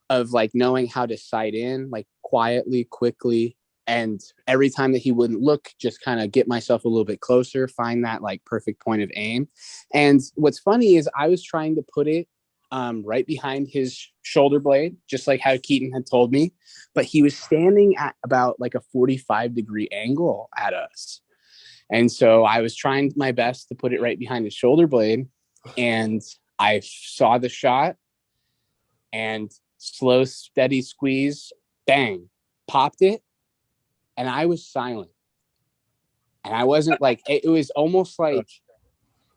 of like knowing how to sight in, like quietly, quickly. And every time that he wouldn't look, just kind of get myself a little bit closer, find that like perfect point of aim. And what's funny is I was trying to put it right behind his shoulder blade, just like how Keaton had told me, but he was standing at about like a 45-degree angle at us. And so I was trying my best to put it right behind his shoulder blade. And I saw the shot and slow, steady squeeze, bang, popped it. And I was silent. And I wasn't like, it was almost like,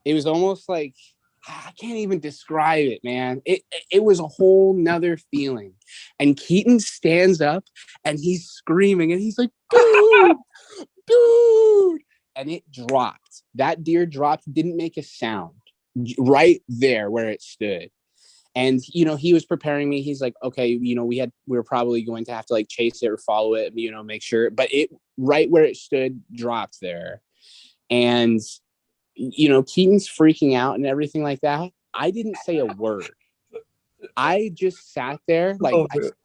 I can't even describe it, man. It was a whole nother feeling. And Keaton stands up and he's screaming and he's like, dude. And it dropped. That deer dropped, didn't make a sound right there where it stood. And, he was preparing me. He's like, okay, we were probably going to have to like chase it or follow it, make sure. But it right where it stood dropped there. And, Keaton's freaking out and everything like that. I didn't say a word. I just sat there. Like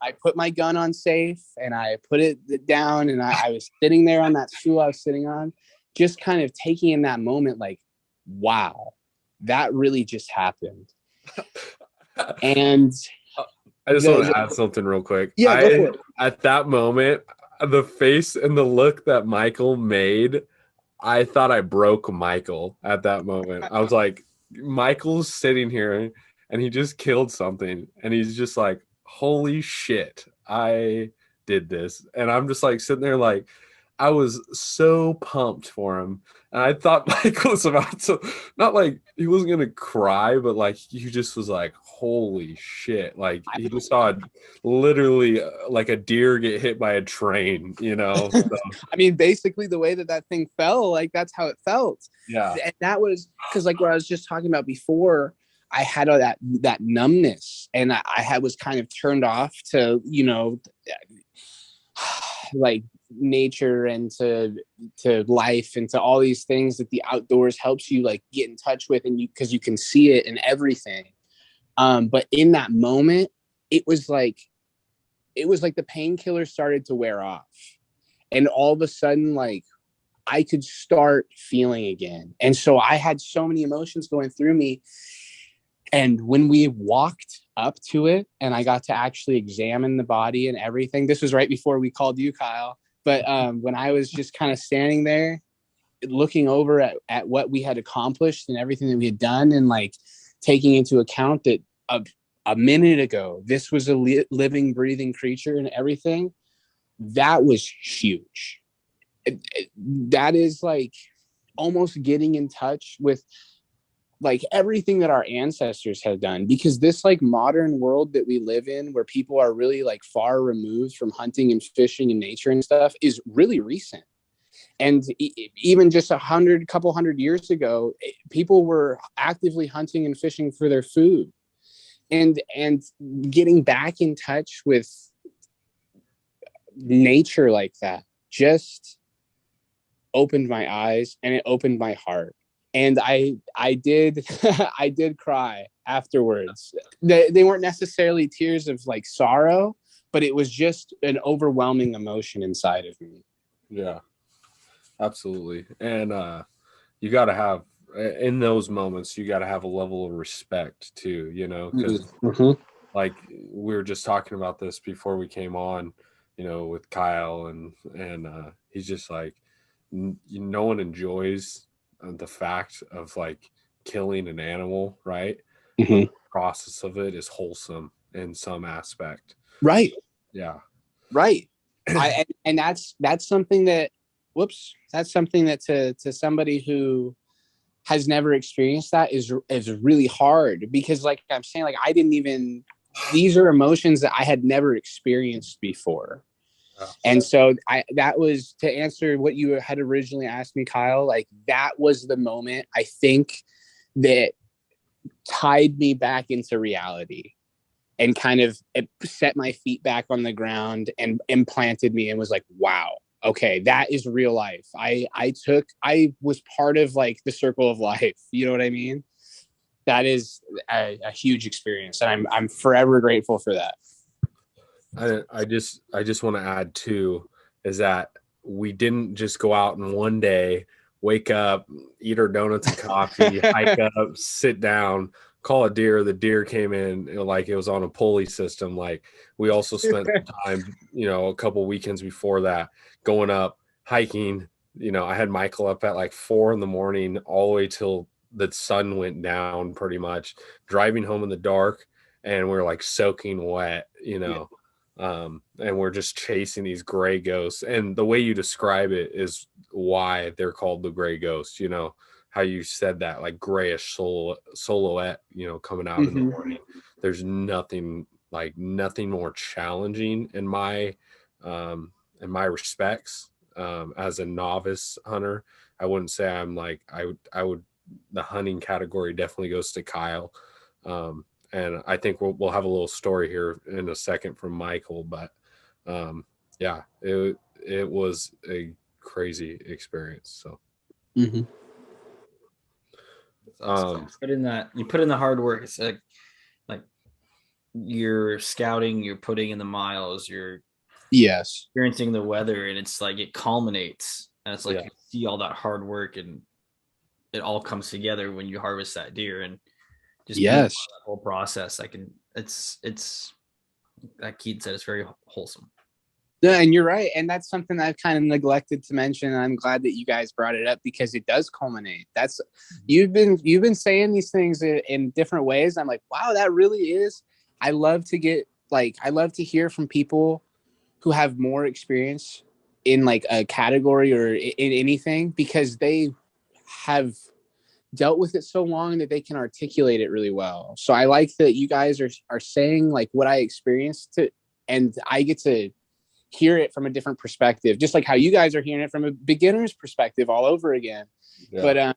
I put my gun on safe and I put it down and I was sitting there on that stool I was sitting on, just kind of taking in that moment like, wow, that really just happened. And I just want to add something real quick. Yeah, go for it. At that moment, the face and the look that Michael made, I thought I broke Michael at that moment. I was like, Michael's sitting here and he just killed something. And he's just like, holy shit, I did this. And I'm just like sitting there like, I was so pumped for him. And I thought Michael was about to, not like he wasn't going to cry, but like he just was like, holy shit. Like he just saw literally like a deer get hit by a train, So. I mean, basically the way that thing fell, like that's how it felt. Yeah. And that was because like what I was just talking about before, had that numbness, and I was kind of turned off to, like nature and to life and to all these things that the outdoors helps you like get in touch with, and because you can see it and everything. But in that moment, it was like the painkiller started to wear off, and all of a sudden, like, I could start feeling again. And so I had so many emotions going through me. And when we walked up to it and I got to actually examine the body and everything, this was right before we called you, Kyle. But when I was just kind of standing there looking over at what we had accomplished and everything that we had done, and like taking into account that a minute ago, this was a living, breathing creature and everything, that was huge. That is like almost getting in touch with like everything that our ancestors have done, because this like modern world that we live in, where people are really like far removed from hunting and fishing and nature and stuff, is really recent. And even just couple hundred years ago, people were actively hunting and fishing for their food, and getting back in touch with nature like that just opened my eyes, and it opened my heart. And I did I did cry afterwards. They weren't necessarily tears of like sorrow, but it was just an overwhelming emotion inside of me. Yeah, absolutely. And you got to have, in those moments, you got to have a level of respect too, because like we were just talking about this before we came on, with Kyle, and he's just like, no one enjoys the fact of like killing an animal, right? The process of it is wholesome in some aspect, right? Yeah, right. And that's something that to somebody who has never experienced that is really hard, because like I'm saying, like these are emotions that I had never experienced before. And so that was, to answer what you had originally asked me, Kyle, like that was the moment I think that tied me back into reality, and kind of it set my feet back on the ground and implanted me, and was like, wow, okay, that is real life. I was part of like the circle of life. You know what I mean? That is a huge experience, and I'm forever grateful for that. I just want to add too, is that we didn't just go out in one day, wake up, eat our donuts and coffee, hike up, sit down, call a deer. The deer came in, like it was on a pulley system. Like we also spent time, a couple weekends before that, going up, hiking. I had Michael up at like 4 a.m. all the way till the sun went down, pretty much, driving home in the dark, and we're like soaking wet, Yeah. And we're just chasing these gray ghosts. And the way you describe it is why they're called the gray ghosts, how you said that, like grayish silhouette, coming out in the morning. There's nothing more challenging in my respects. As a novice hunter, I wouldn't say I'm like, I would, the hunting category definitely goes to Kyle. And I think we'll have a little story here in a second from Michael, but yeah, it was a crazy experience. So, you put in the hard work. It's like you're scouting, you're putting in the miles, you're experiencing the weather, and it's like it culminates. And it's like you see all that hard work, and it all comes together when you harvest that deer, and just that whole process. It's like Keaton said, it's very wholesome. Yeah, and you're right. And that's something I've kind of neglected to mention. And I'm glad that you guys brought it up, because it does culminate. That's you've been saying these things in different ways. I'm like, wow, that really is. I love to hear from people who have more experience in like a category or in anything, because they have dealt with it so long that they can articulate it really well. So I like that you guys are saying like what I experienced, and I get to hear it from a different perspective, just like how you guys are hearing it from a beginner's perspective all over again. Yeah. But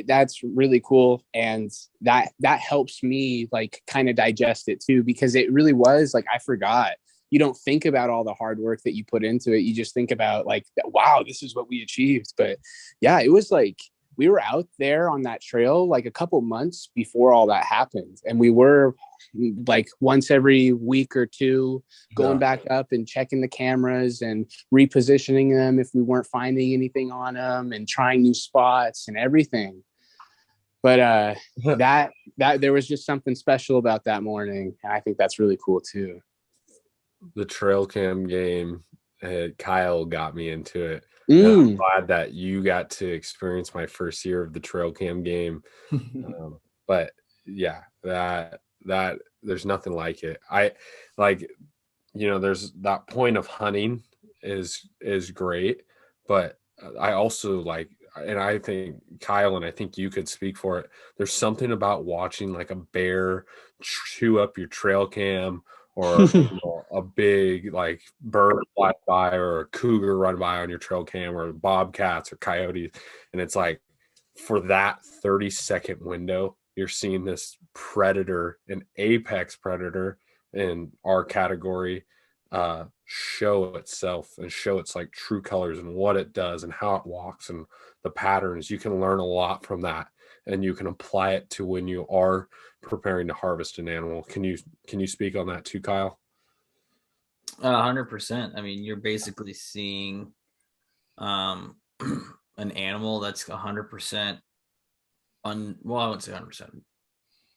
that's really cool, and that helps me like kind of digest it too, because it really was like I forgot. You don't think about all the hard work that you put into it. You just think about like, wow, this is what we achieved. But yeah, it was like we were out there on that trail like a couple months before all that happened, and we were like once every week or two going back up and checking the cameras and repositioning them if we weren't finding anything on them, and trying new spots and everything. But that there was just something special about that morning, and I think that's really cool too. The trail cam game, Kyle got me into it. I'm glad that you got to experience my first year of the trail cam game. But yeah, that there's nothing like it. I like, there's that point of hunting is great, but I also like, and I think Kyle, and I think you could speak for it, there's something about watching like a bear chew up your trail cam, or a big like bird fly by, or a cougar run by on your trail cam, or bobcats or coyotes. And it's like, for that 30-second window, you're seeing this predator, an apex predator in our category, show itself and show its like true colors and what it does and how it walks and the patterns. You can learn a lot from that, and you can apply it to when you are preparing to harvest an animal. Can you speak on that too, Kyle? 100%. I mean, you're basically seeing an animal that's 100% well, I wouldn't say 100%,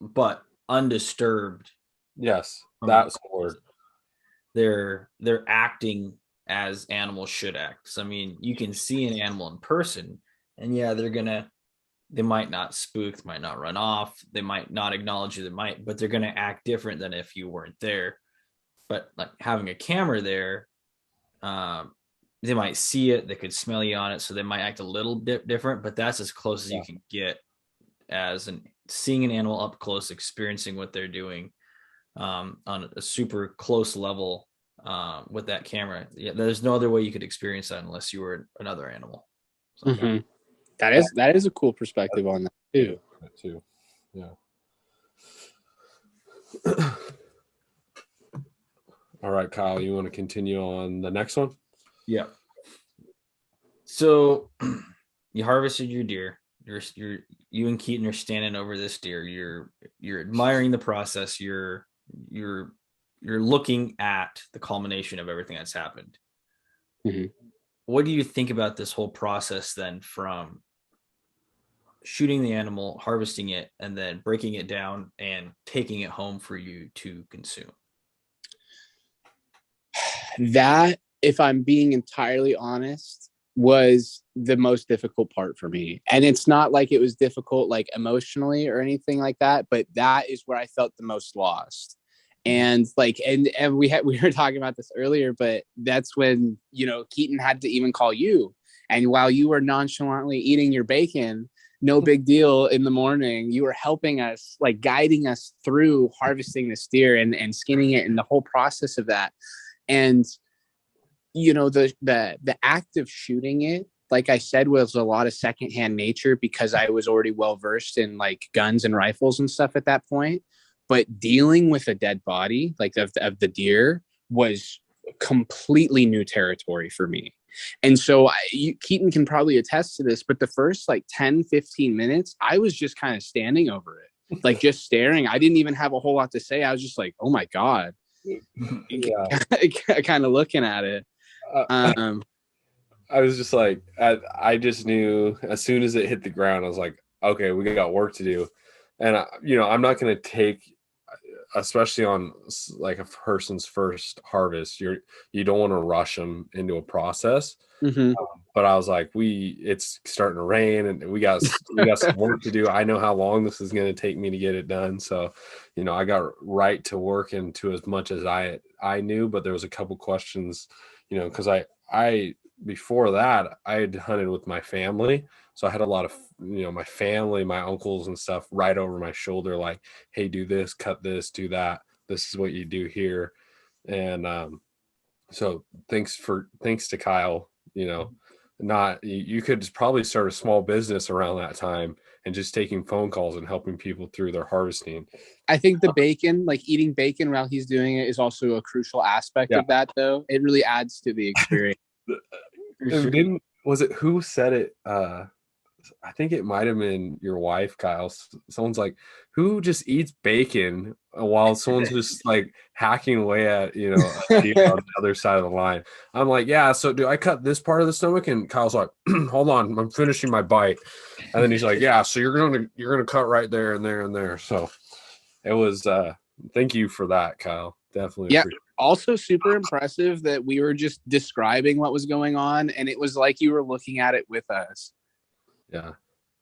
but undisturbed. Yes, that's the word. They're acting as animals should act. So, I mean, you can see an animal in person, and yeah, they might not spook, might not run off, they might not acknowledge you, but they're gonna act different than if you weren't there. But like having a camera there, they might see it, they could smell you on it, so they might act a little bit different, but that's as close as you can get as seeing an animal up close, experiencing what they're doing on a super close level with that camera. Yeah, there's no other way you could experience that unless you were another animal. So, that is a cool perspective on that too. Yeah. All right, Kyle, you want to continue on the next one? Yeah. So you harvested your deer. You and Keaton are standing over this deer. You're admiring the process. You're looking at the culmination of everything that's happened. Mm-hmm. What do you think about this whole process then, from shooting the animal, harvesting it, and then breaking it down and taking it home for you to consume? That, if I'm being entirely honest, was the most difficult part for me. And it's not like it was difficult like emotionally or anything like that, but that is where I felt the most lost. And like, and we were talking about this earlier, but that's when, Keaton had to even call you. And while you were nonchalantly eating your bacon, no big deal, in the morning, you were helping us, like guiding us through harvesting this deer and skinning it and the whole process of that. And, the act of shooting it, like I said, was a lot of secondhand nature because I was already well versed in like guns and rifles and stuff at that point. But dealing with a dead body, like of the deer, was completely new territory for me. And so Keaton can probably attest to this, but the first like 10, 15 minutes, I was just kind of standing over it, like just staring. I didn't even have a whole lot to say. I was just like, oh my God, kind of looking at it. I was just like, I just knew as soon as it hit the ground, I was like, okay, we got work to do. And, I'm not going to take, especially on like a person's first harvest, you don't want to rush them into a process. Mm-hmm. But I was like, it's starting to rain and we got some work to do. I know how long this is going to take me to get it done. So, I got right to work into as much as I knew, but there was a couple questions, because I before that I had hunted with my family. So I had a lot of, my family, my uncles and stuff right over my shoulder, like, hey, do this, cut this, do that. This is what you do here. And so thanks to Kyle, not you could probably start a small business around that time and just taking phone calls and helping people through their harvesting. I think the bacon, like eating bacon while he's doing it, is also a crucial aspect of that, though. It really adds to the experience. Sure. Was it who said it? I think it might have been your wife, Kyle. Someone's like, who just eats bacon while someone's just like hacking away at, you know, a deer on the other side of the line. I'm like, yeah, so do I cut this part of the stomach? And Kyle's like, hold on, I'm finishing my bite. And then he's like, yeah, so you're gonna cut right there and there and there. So it was thank you for that, Kyle. Definitely. Yeah. Also super impressive that we were just describing what was going on and it was like you were looking at it with us.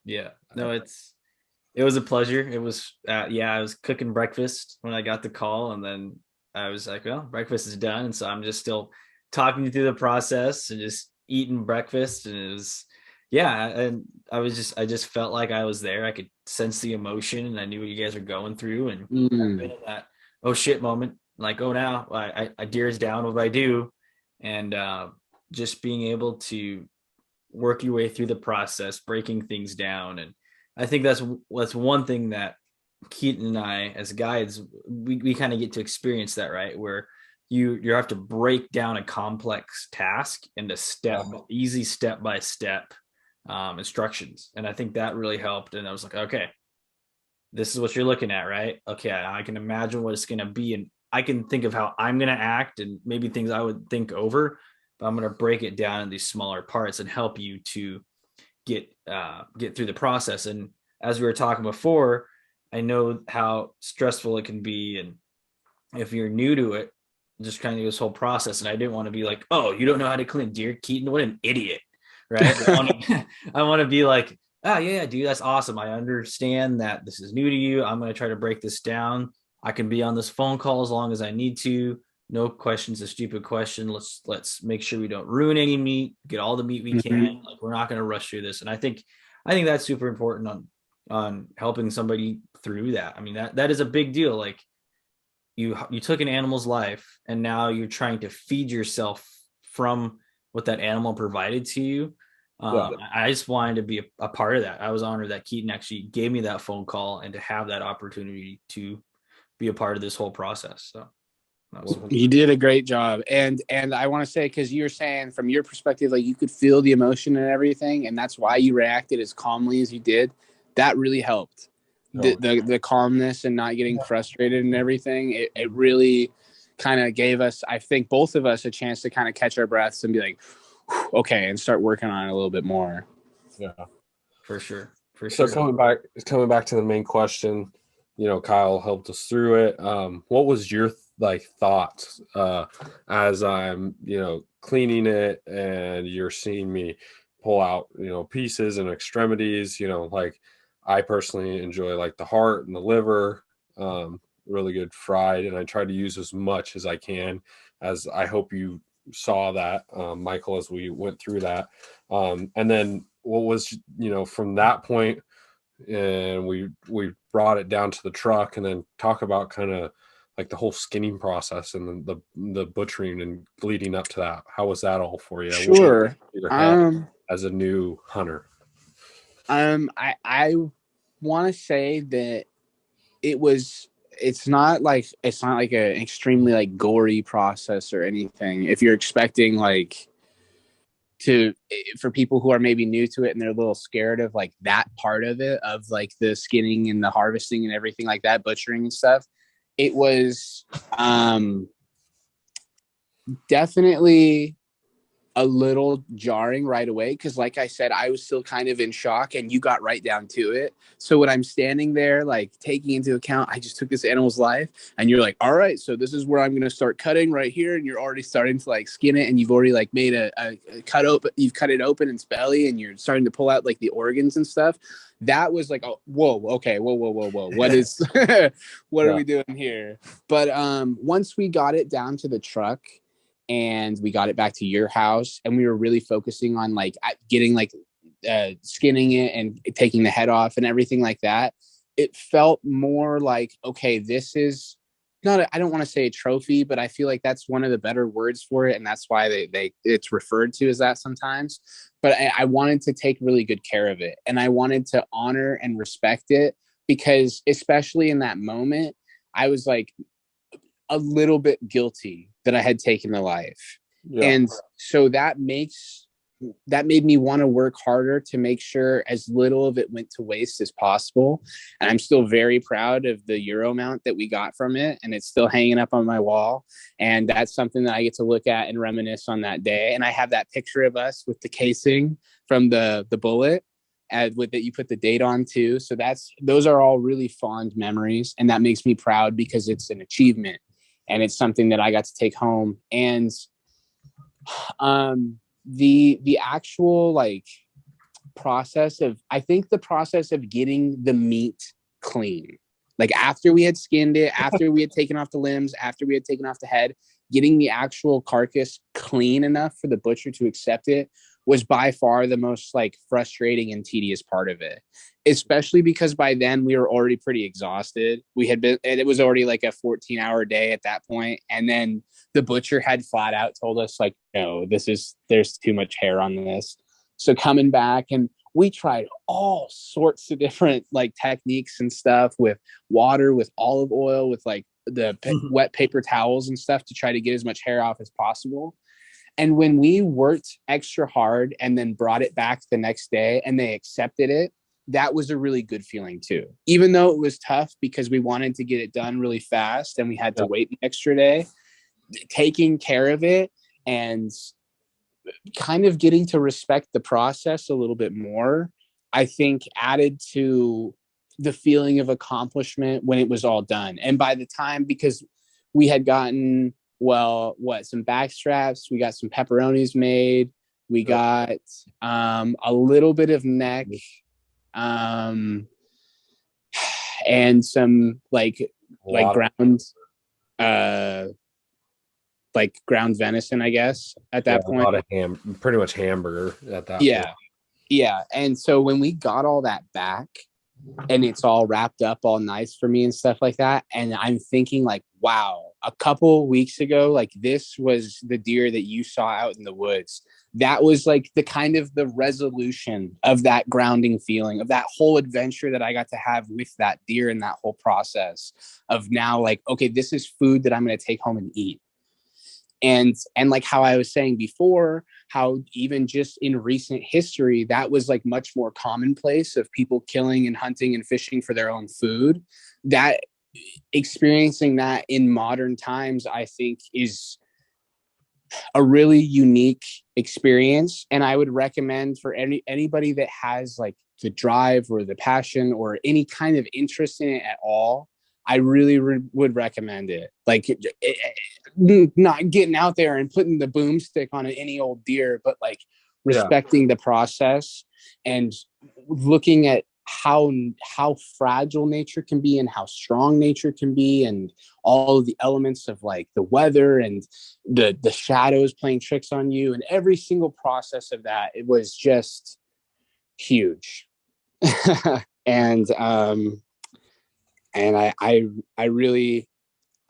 Yeah. No, it was a pleasure. It was I was cooking breakfast when I got the call, and then I was like, well, breakfast is done, and so I'm just still talking you through the process and just eating breakfast. And it was and I just felt like I was there. I could sense the emotion, and I knew what you guys were going through, and I've been in that oh shit moment, like, oh, now I deer's down, what do I do? And just being able to work your way through the process, breaking things down. And I think that's one thing that Keaton and I as guides, we kind of get to experience that, right? Where you have to break down a complex task into easy step-by-step instructions. And I think that really helped. And I was like, okay, this is what you're looking at, right? Okay, I can imagine what it's going to be. And I can think of how I'm going to act and maybe things I would think over, but I'm going to break it down in these smaller parts and help you to get through the process. And as we were talking before, I know how stressful it can be. And if you're new to it, just kind of this whole process. And I didn't want to be like, oh, you don't know how to clean deer, Keaton? What an idiot. Right. I want to be like, oh yeah, dude, that's awesome. I understand that this is new to you. I'm going to try to break this down. I can be on this phone call as long as I need to. No question's a stupid question. Let's make sure we don't ruin any meat, get all the meat we can. Like, we're not going to rush through this. And I think that's super important on helping somebody through that. I mean, that is a big deal. Like, you took an animal's life and now you're trying to feed yourself from what that animal provided to you. I just wanted to be a part of that. I was honored that Keaton actually gave me that phone call and to have that opportunity to be a part of this whole process. So you did a great job. And I want to say, because you're saying from your perspective, like, you could feel the emotion and everything, and that's why you reacted as calmly as you did. That really helped. The calmness and not getting frustrated and everything. It really kind of gave us, I think, both of us a chance to kind of catch our breaths and be like, okay, and start working on it a little bit more. Yeah, for sure. So coming back to the main question, you know, Kyle helped us through it. What was your thoughts as I'm, you know, cleaning it and you're seeing me pull out, you know, pieces and extremities? You know, like, I personally enjoy like the heart and the liver, really good fried, and I try to use as much as I can, as I hope you saw that, Michael, as we went through that. And then what was, you know, from that point, and we brought it down to the truck, and then talk about kind of like the whole skinning process and the butchering and leading up to that. How was that all for you? Sure. As a new hunter. I want to say that it's not like an extremely like gory process or anything. If you're expecting like for people who are maybe new to it and they're a little scared of like that part of it, of like the skinning and the harvesting and everything like that, butchering and stuff, it was definitely a little jarring right away, because like I said, I was still kind of in shock and you got right down to it. So when I'm standing there, like, taking into account I just took this animal's life, and you're like, all right, so this is where I'm going to start cutting right here, and you're already starting to like skin it, and you've already like made a cut open, you've cut it open its belly, and you're starting to pull out like the organs and stuff. That was like, oh, whoa, okay, whoa, what is what are we doing here? But once we got it down to the truck and we got it back to your house, and we were really focusing on like getting like skinning it and taking the head off and everything like that, it felt more like, okay, this is I don't want to say a trophy, but I feel like that's one of the better words for it. And that's why it's referred to as that sometimes. But I wanted to take really good care of it. And I wanted to honor and respect it because especially in that moment, I was like a little bit guilty that I had taken the life. Yeah. And so that made me want to work harder to make sure as little of it went to waste as possible. And I'm still very proud of the Youre mount that we got from it. And it's still hanging up on my wall. And that's something that I get to look at and reminisce on that day. And I have that picture of us with the casing from the bullet with that you put the date on too. So those are all really fond memories. And that makes me proud because it's an achievement and it's something that I got to take home. And, the actual like process of the process of getting the meat clean, like after we had skinned it, after we had taken off the limbs, after we had taken off the head, getting the actual carcass clean enough for the butcher to accept it was by far the most like frustrating and tedious part of it, especially because by then we were already pretty exhausted. And it was already like a 14-hour day at that point. And then the butcher had flat out told us like, no, there's too much hair on this. So coming back, and we tried all sorts of different like techniques and stuff with water, with olive oil, with like the wet paper towels and stuff to try to get as much hair off as possible. And when we worked extra hard and then brought it back the next day and they accepted it, that was a really good feeling too. Even though it was tough because we wanted to get it done really fast and we had to wait an extra day, taking care of it and kind of getting to respect the process a little bit more, I think added to the feeling of accomplishment when it was all done. And by the time, because we had gotten some back straps, we got some pepperonis made, we got a little bit of neck, and some ground venison, I guess, at that point. A lot of pretty much hamburger at that point. Yeah. And so when we got all that back and it's all wrapped up all nice for me and stuff like that, and I'm thinking like, wow, a couple weeks ago, like this was the deer that you saw out in the woods. That was like the kind of the resolution of that grounding feeling of that whole adventure that I got to have with that deer and that whole process of now like, okay, this is food that I'm going to take home and eat. And like how I was saying before, how even just in recent history, that was like much more commonplace of people killing and hunting and fishing for their own food. That experiencing that in modern times, I think is a really unique experience. And I would recommend for anybody that has like the drive or the passion or any kind of interest in it at all, I really would recommend it. Like not getting out there and putting the boomstick on any old deer, but like respecting the process and looking at how fragile nature can be and how strong nature can be, and all of the elements of like the weather and the shadows playing tricks on you, and every single process of that. It was just huge. And I really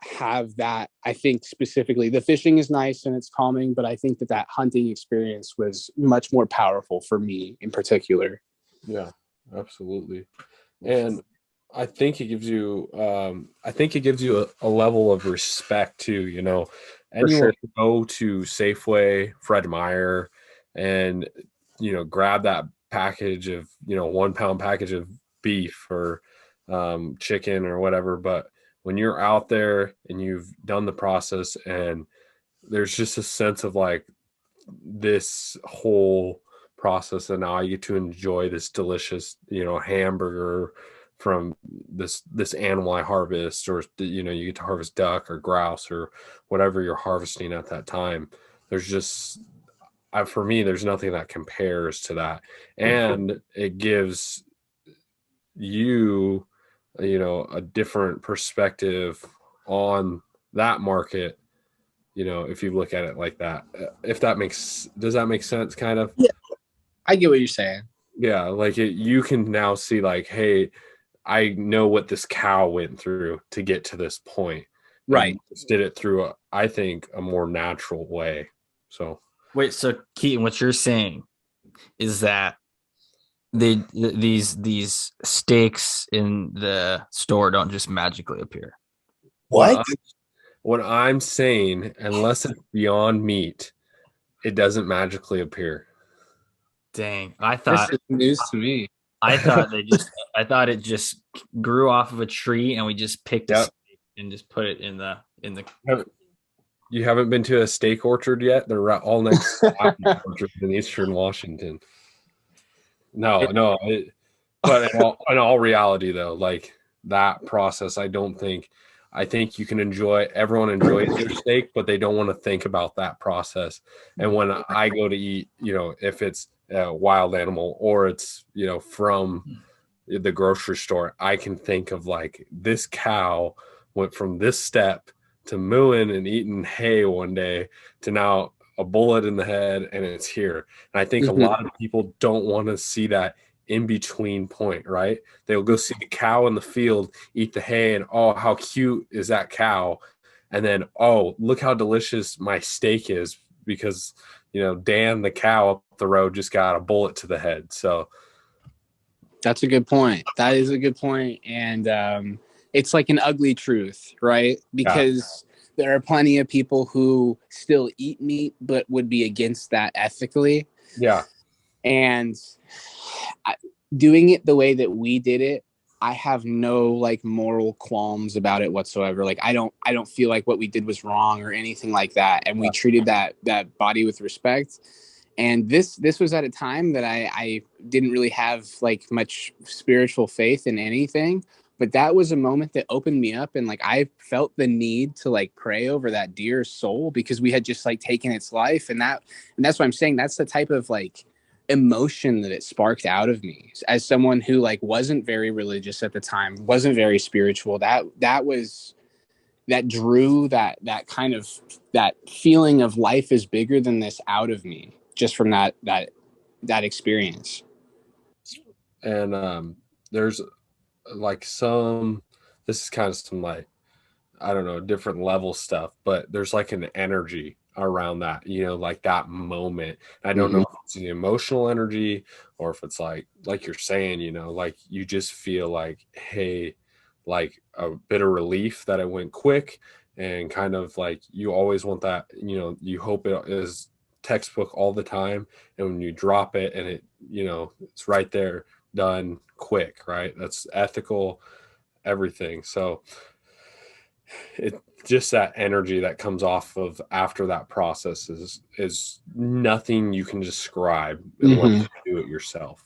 have that. I think specifically the fishing is nice and it's calming, but I think that hunting experience was much more powerful for me in particular. Yeah, absolutely. And I think it gives you a level of respect too, you know. Anyone can go to Safeway, Fred Meyer, and grab that package of 1 pound package of beef or chicken or whatever, but when you're out there and you've done the process and there's just a sense of like this whole process, and now you get to enjoy this delicious hamburger from this animal I harvest, or you get to harvest duck or grouse or whatever you're harvesting at that time. There's just for me, there's nothing that compares to that, and it gives you a different perspective on that market, if you look at it like that. Does that make sense kind of? Yeah, I get what you're saying. Yeah, like you can now see like, hey, I know what this cow went through to get to this point, Right. Just did it through I think a more natural way. So Wait, so Keaton, what you're saying is that these steaks in the store don't just magically appear. What I'm saying, unless it's Beyond Meat, it doesn't magically appear. Dang, This is news to me. I thought it just grew off of a tree and we just picked a steak and just put it in the. You haven't been to a steak orchard yet? They're all next to apple orchards in Eastern Washington. No. But in all reality, though, like that process, I think you can everyone enjoys their steak, but they don't want to think about that process. And when I go to eat, if it's a wild animal or it's, from the grocery store, I can think of like this cow went from this step to mooing and eating hay one day to now a bullet in the head and it's here. And I think a lot of people don't want to see that in between point, right? They'll go see the cow in the field, eat the hay, and oh, how cute is that cow? And then, oh, look how delicious my steak is because, Dan, the cow up the road, just got a bullet to the head. So that's a good point. That is a good point. And it's like an ugly truth, right? Because there are plenty of people who still eat meat, but would be against that ethically. Yeah. And doing it the way that we did it, I have no like moral qualms about it whatsoever. Like I don't feel like what we did was wrong or anything like that. And we treated that body with respect. And this was at a time that I didn't really have like much spiritual faith in anything, but that was a moment that opened me up. And like, I felt the need to like pray over that deer's soul because we had just like taken its life. And that's what I'm saying. That's the type of like emotion that it sparked out of me as someone who like wasn't very religious at the time, wasn't very spiritual. That drew that kind of that feeling of life is bigger than this out of me just from that experience. And there's like this is kind of some like, I don't know, different level stuff, but there's like an energy around that, like that moment. I don't know if it's an emotional energy or if it's like you're saying, like you just feel like, hey, like a bit of relief that it went quick, and kind of like you always want that, you hope it is textbook all the time, and when you drop it and it, it's right there, done quick, right? That's ethical, everything. So it just that energy that comes off of after that process is nothing you can describe unless you do it yourself.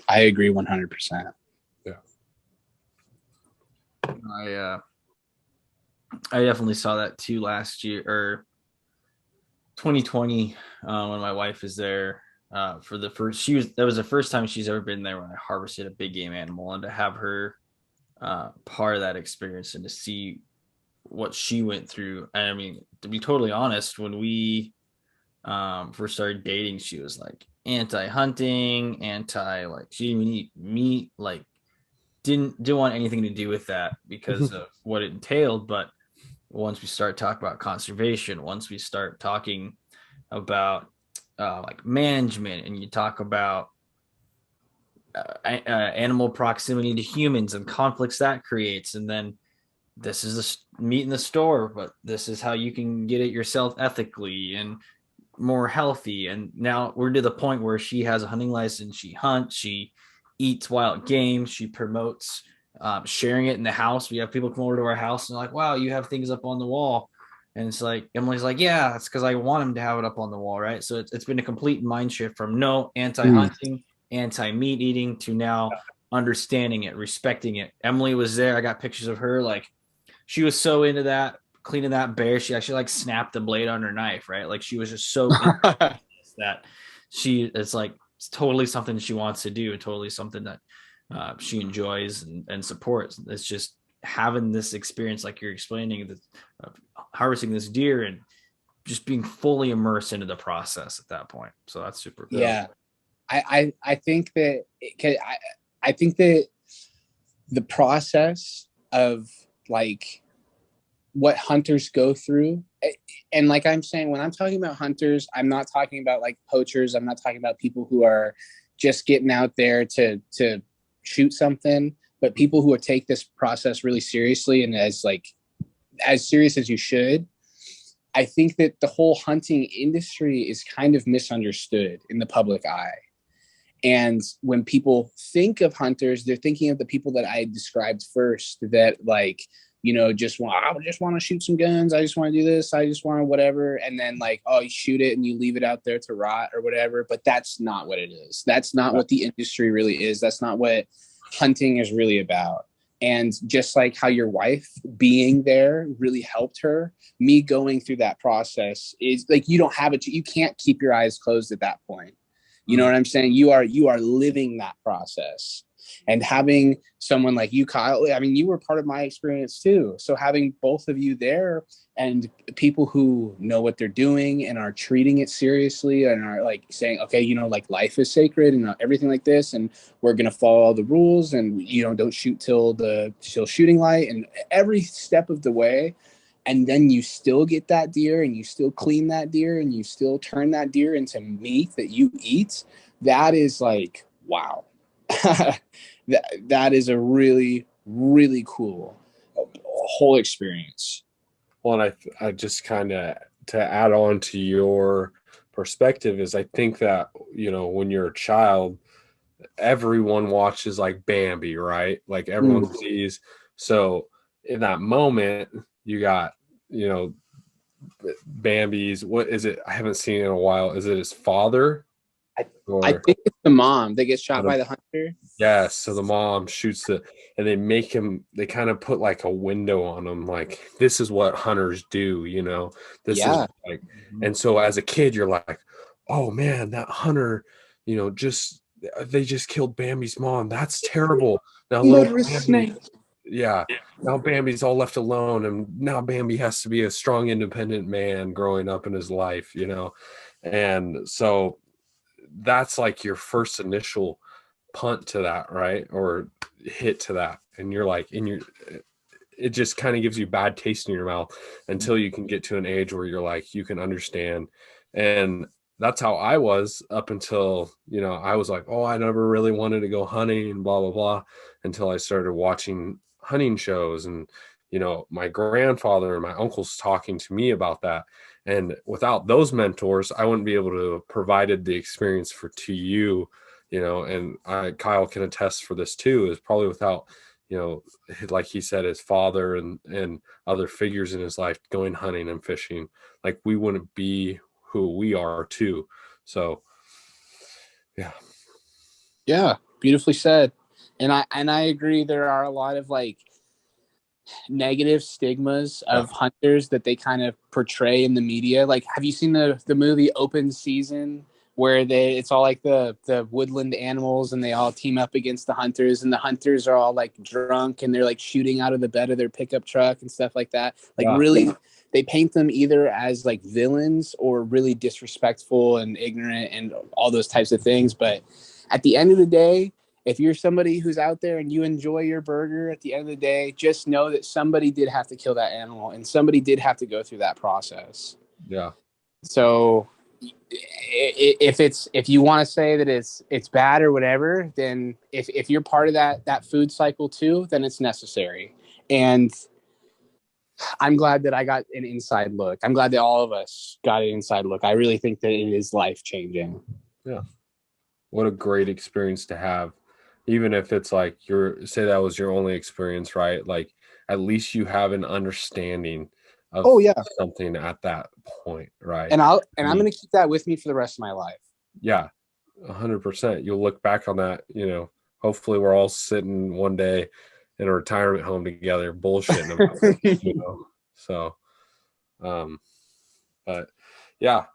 I agree 100%. Yeah. I definitely saw that too last year or 2020 when my wife was there for the first. That was the first time she's ever been there when I harvested a big game animal, and to have her part of that experience and to see what she went through. And I mean, to be totally honest, when we first started dating, she was like anti-hunting, like she didn't even eat meat, like didn't want anything to do with that because of what it entailed. But once we start talking about conservation, once we start talking about like management, and you talk about animal proximity to humans and conflicts that creates, and then this is the meat in the store, but this is how you can get it yourself ethically and more healthy. And now we're to the point where she has a hunting license, she hunts, she eats wild game, she promotes sharing it in the house. We have people come over to our house and like, wow, you have things up on the wall. And it's like, Emily's like, yeah, it's because I want him to have it up on the wall, right? So it's been a complete mind shift from no anti-hunting, anti-meat eating to now understanding it, respecting it. Emily was there. I got pictures of her. Like she was so into that, cleaning that bear. She actually like snapped the blade on her knife, right? Like she was just so into that it's like it's totally something she wants to do, and totally something that she enjoys and supports. It's just having this experience, like you're explaining, that harvesting this deer and just being fully immersed into the process at that point. So that's super cool. Yeah. I think that I think that the process of like what hunters go through. And like I'm saying, when I'm talking about hunters, I'm not talking about like poachers. I'm not talking about people who are just getting out there to shoot something, but people who take this process really seriously and as serious as you should. I think that the whole hunting industry is kind of misunderstood in the public eye. And when people think of hunters, they're thinking of the people that I described first, that like, you know, I just want to shoot some guns. I just want to do this. I just want to whatever. And then like, oh, you shoot it and you leave it out there to rot or whatever. But that's not what it is. That's not what the industry really is. That's not what hunting is really about. And just like how your wife being there really helped her, me going through that process is like, you don't have it. You can't keep your eyes closed at that point. You know what I'm saying? You are living that process. And having someone like you, Kyle, I mean, you were part of my experience too. So having both of you there and people who know what they're doing and are treating it seriously and are like saying, okay, you know, like life is sacred and everything like this. And we're going to follow all the rules and, you know, don't shoot till shooting light and every step of the way. And then you still get that deer and you still clean that deer and you still turn that deer into meat that you eat. That is like, wow. that is a really, really cool whole experience. Well, and I just kind of, to add on to your perspective, is I think that, you know, when you're a child, everyone watches like Bambi, right? Like everyone sees. So in that moment, you got, you know, Bambi's, what is it? I haven't seen it in a while. Is it his father? I think it's the mom that gets shot by the hunter. Yeah, so the mom shoots it, and they kind of put like a window on him, like this is what hunters do, you know. This is like, and so as a kid, you're like, oh man, that hunter, you know, they just killed Bambi's mom. That's terrible. Now little Bambi, yeah, now Bambi's all left alone, and now Bambi has to be a strong, independent man growing up in his life, you know, and so that's like your first initial punt to that, right? Or hit to that. And you're like, it just kind of gives you bad taste in your mouth until you can get to an age where you're like, you can understand. And that's how I was up until, you know, I was like, oh, I never really wanted to go hunting and blah, blah, blah, until I started watching hunting shows. And, you know, my grandfather and my uncles talking to me about that. And without those mentors, I wouldn't be able to have provided the experience to you, you know, and Kyle can attest for this too, is probably without, you know, like he said, his father and other figures in his life going hunting and fishing, like we wouldn't be who we are too. So, yeah, beautifully said. And I agree. There are a lot of like negative stigmas of hunters that they kind of portray in the media. Like, have you seen the movie Open Season, where it's all like the woodland animals and they all team up against the hunters, and the hunters are all like drunk and they're like shooting out of the bed of their pickup truck and stuff like that. Like really, they paint them either as like villains or really disrespectful and ignorant and all those types of things. But at the end of the day, if you're somebody who's out there and you enjoy your burger, at the end of the day, just know that somebody did have to kill that animal and somebody did have to go through that process. Yeah. So if you want to say that it's bad or whatever, then if you're part of that food cycle too, then it's necessary. And I'm glad that I got an inside look. I'm glad that all of us got an inside look. I really think that it is life changing. Yeah. What a great experience to have. Even if it's like say that was your only experience, right? Like at least you have an understanding of something at that point, right? And I'm going to keep that with me for the rest of my life. Yeah, 100%. You'll look back on that, you know, hopefully we're all sitting one day in a retirement home together bullshitting about it, you know? So, but yeah,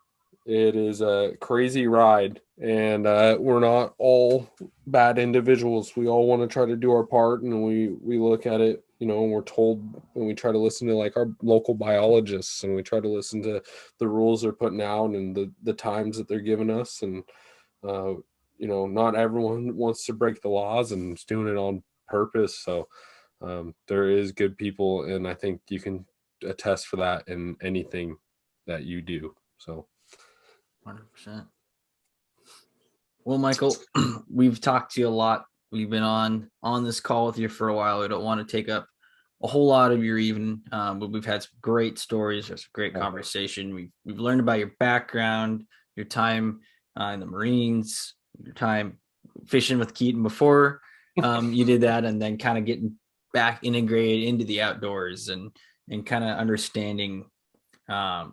it is a crazy ride, and we're not all bad individuals. We all want to try to do our part, and we look at it, you know, and we're told, and we try to listen to like our local biologists, and we try to listen to the rules they're putting out and the times that they're giving us. And, you know, not everyone wants to break the laws and is doing it on purpose. So There is good people, and I think you can attest for that in anything that you do. So 100%. Well, Michael, we've talked to you a lot. We've been on this call with you for a while. We don't want to take up a whole lot of your evening, but we've had some great stories. It's a great conversation. We've learned about your background, your time in the Marines, your time fishing with Keaton before you did that, and then kind of getting back integrated into the outdoors and kind of understanding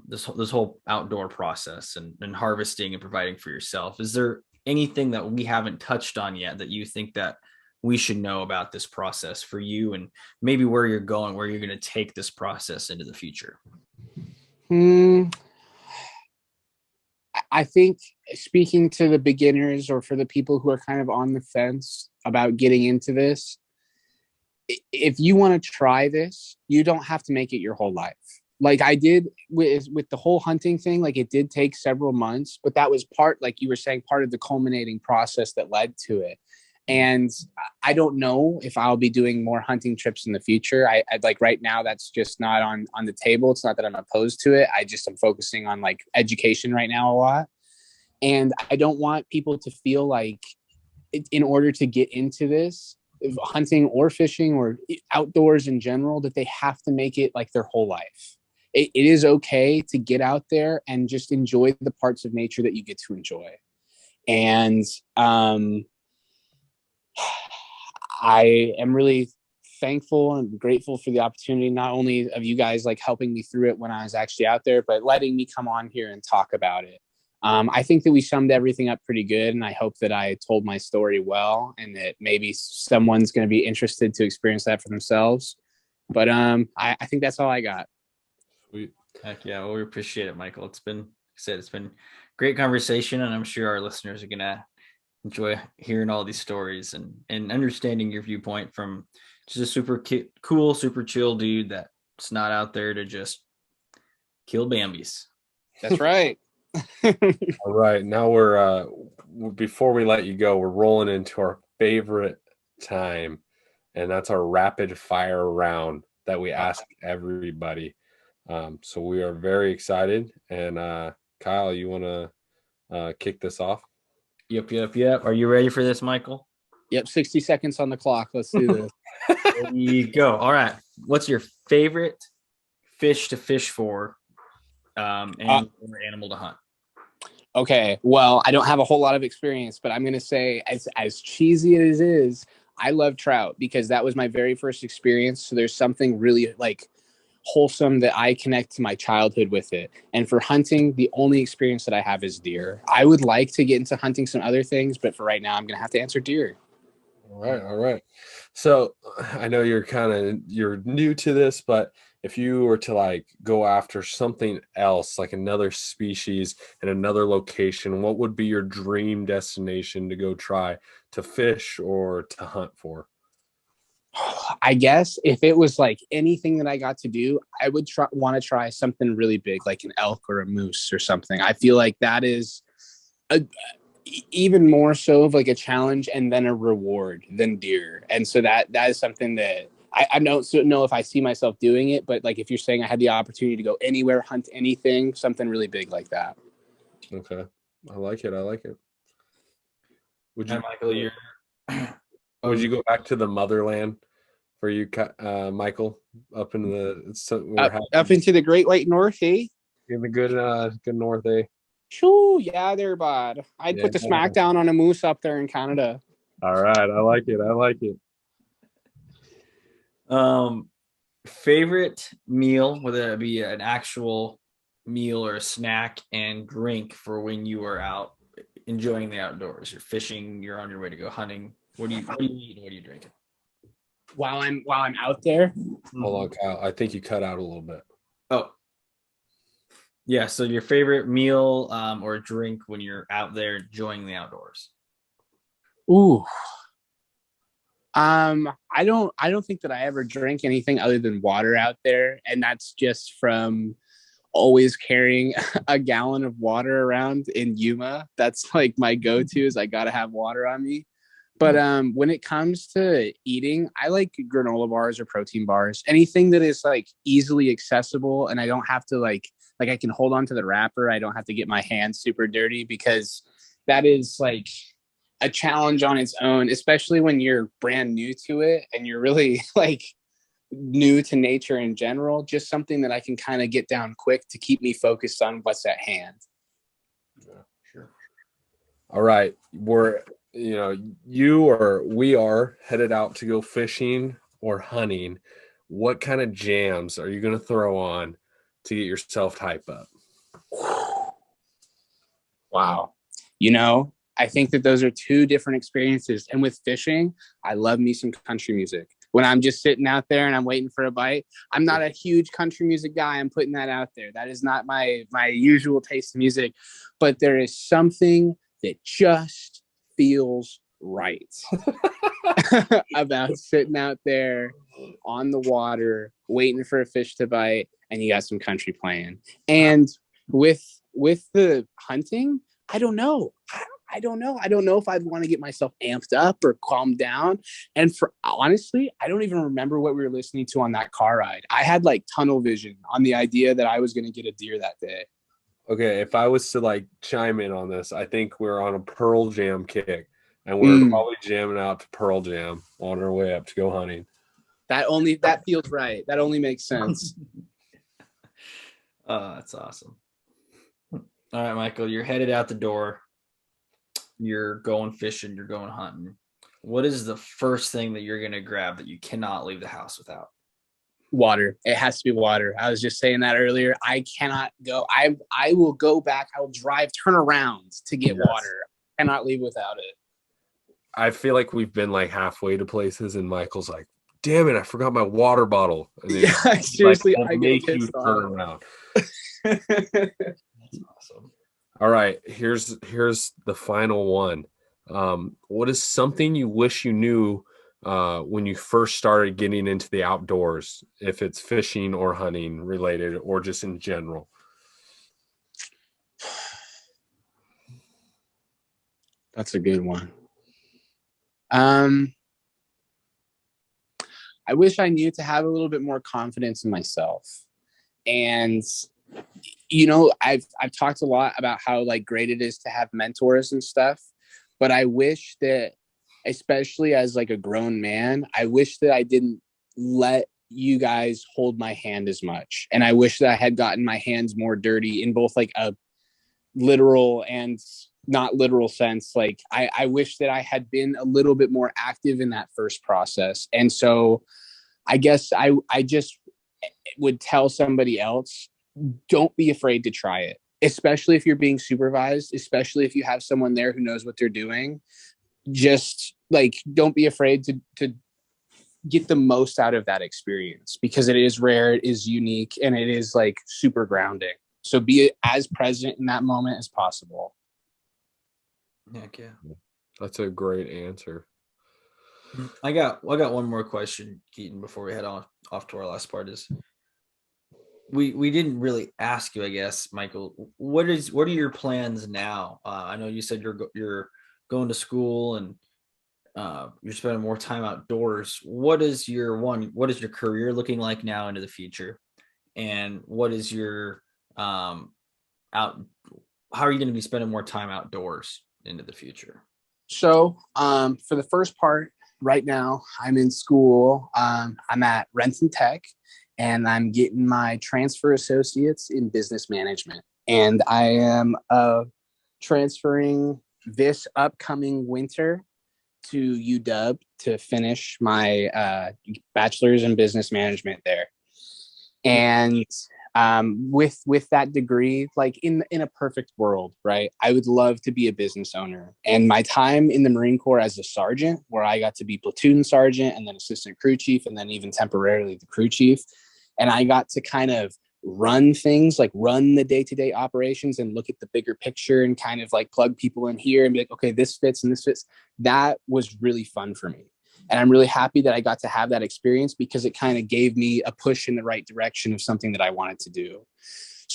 this whole outdoor process and harvesting and providing for yourself. Is there anything that we haven't touched on yet that you think that we should know about this process for you, and maybe where you're going, where you're going to take this process into the future? I think speaking to the beginners or for the people who are kind of on the fence about getting into this, if you want to try this, you don't have to make it your whole life. Like I did with the whole hunting thing. Like it did take several months, but that was part, like you were saying, part of the culminating process that led to it. And I don't know if I'll be doing more hunting trips in the future. I'd like right now, that's just not on the table. It's not that I'm opposed to it. I'm focusing on like education right now a lot. And I don't want people to feel like in order to get into this, hunting or fishing or outdoors in general, that they have to make it like their whole life. It is okay to get out there and just enjoy the parts of nature that you get to enjoy. And I am really thankful and grateful for the opportunity, not only of you guys like helping me through it when I was actually out there, but letting me come on here and talk about it. I think that we summed everything up pretty good, and I hope that I told my story well and that maybe someone's going to be interested to experience that for themselves. But I think that's all I got. Sweet. Heck yeah. Well, we appreciate it, Michael. It's been great conversation, and I'm sure our listeners are going to enjoy hearing all these stories and understanding your viewpoint from just a super cool, super chill dude that's not out there to just kill Bambis. That's right. All right. Now we're before we let you go, we're rolling into our favorite time, and that's our rapid fire round that we ask everybody. So we are very excited. And Kyle, you want to kick this off? Yep. Are you ready for this, Michael? Yep. 60 seconds on the clock. Let's do this. There you go. All right. What's your favorite fish to fish for and animal to hunt? Okay. Well, I don't have a whole lot of experience, but I'm going to say as cheesy as it is, I love trout because that was my very first experience. So there's something really like wholesome that I connect to my childhood with it. And for hunting, the only experience that I have is deer. I would like to get into hunting some other things, but for right now, I'm going to have to answer deer. All right. So I know you're new to this, but if you were to like go after something else, like another species in another location, what would be your dream destination to go try to fish or to hunt for? I guess if it was like anything that I got to do, I would want to try something really big, like an elk or a moose or something. I feel like that is even more so of like a challenge and then a reward than deer. And so that is something that I don't know if I see myself doing it, but like if you're saying I had the opportunity to go anywhere, hunt anything, something really big like that. Okay. I like it. Would you, Michael, would you go back to the motherland for you, Michael, up into up into the Great White North, eh? In the good north, eh? Shoo, yeah, there, bud. I'd put the smackdown on a moose up there in Canada. All right, I like it. Favorite meal, whether it be an actual meal or a snack, and drink for when you are out enjoying the outdoors. You're fishing, you're on your way to go hunting. What do you eat and what are you drinking? While I'm out there? Hold on, Kyle. I think you cut out a little bit. Oh. Yeah, so your favorite meal or drink when you're out there enjoying the outdoors. Ooh. I don't think that I ever drink anything other than water out there, and that's just from always carrying a gallon of water around in Yuma. That's like my go-to is I gotta have water on me. But when it comes to eating, I like granola bars or protein bars, anything that is like easily accessible, and I don't have to like I can hold on to the wrapper. I don't have to get my hands super dirty, because that is like a challenge on its own, especially when you're brand new to it and you're really like new to nature in general. Just something that I can kind of get down quick to keep me focused on what's at hand. Yeah, sure. All right. We are headed out to go fishing or hunting. What kind of jams are you going to throw on to get yourself hype up? Wow. I think that those are two different experiences. And with fishing, I love me some country music. When I'm just sitting out there and I'm waiting for a bite, I'm not a huge country music guy. I'm putting that out there. That is not my usual taste of music, but there is something that just feels right about sitting out there on the water, waiting for a fish to bite, and you got some country playing. And with the hunting, I don't know. I don't know if I'd want to get myself amped up or calm down. And honestly, I don't even remember what we were listening to on that car ride. I had like tunnel vision on the idea that I was going to get a deer that day. Okay, if I was to like chime in on this, I think we're on a Pearl Jam kick, and we're probably jamming out to Pearl Jam on our way up to go hunting. That feels right. That only makes sense. Oh, that's awesome. All right, Michael, you're headed out the door. You're going fishing, you're going hunting. What is the first thing that you're going to grab that you cannot leave the house without? Water. It has to be water. I was just saying that earlier. I cannot go. I will go back. I will drive, turn around to get water. I cannot leave without it. I feel like we've been like halfway to places, and Michael's like, "Damn it, I forgot my water bottle." And yeah, seriously, like, I make get you pissed turn off. around. That's awesome. All right, here's the final one. What is something you wish you knew when you first started getting into the outdoors, if it's fishing or hunting related or just in general? That's a good one. I wish I knew to have a little bit more confidence in myself. And I've talked a lot about how like great it is to have mentors and stuff, but I wish that, especially as like a grown man, I wish that I didn't let you guys hold my hand as much. And I wish that I had gotten my hands more dirty in both like a literal and not literal sense. Like I wish that I had been a little bit more active in that first process. And so I guess I just would tell somebody else, don't be afraid to try it, especially if you're being supervised, especially if you have someone there who knows what they're doing. Just like, don't be afraid to get the most out of that experience, because it is rare, it is unique, and it is like super grounding. So be as present in that moment as possible. Heck yeah. That's a great answer. I got one more question, Keaton, before we head off to our last part. Is we didn't really ask you, I guess, Michael, what are your plans now? I know you said you're going to school and you're spending more time outdoors. What is your career looking like now into the future? And what is your how are you going to be spending more time outdoors into the future? So for the first part, right now I'm in school. I'm at Renton Tech, and I'm getting my transfer associates in business management. And I am transferring this upcoming winter to UW to finish my bachelor's in business management there. And with that degree, like in a perfect world, right, I would love to be a business owner. And my time in the Marine Corps as a sergeant, where I got to be platoon sergeant and then assistant crew chief and then even temporarily the crew chief, and I got to kind of run things, like run the day-to-day operations and look at the bigger picture and kind of like plug people in here and be like, okay, this fits and this fits. That was really fun for me. And I'm really happy that I got to have that experience, because it kind of gave me a push in the right direction of something that I wanted to do.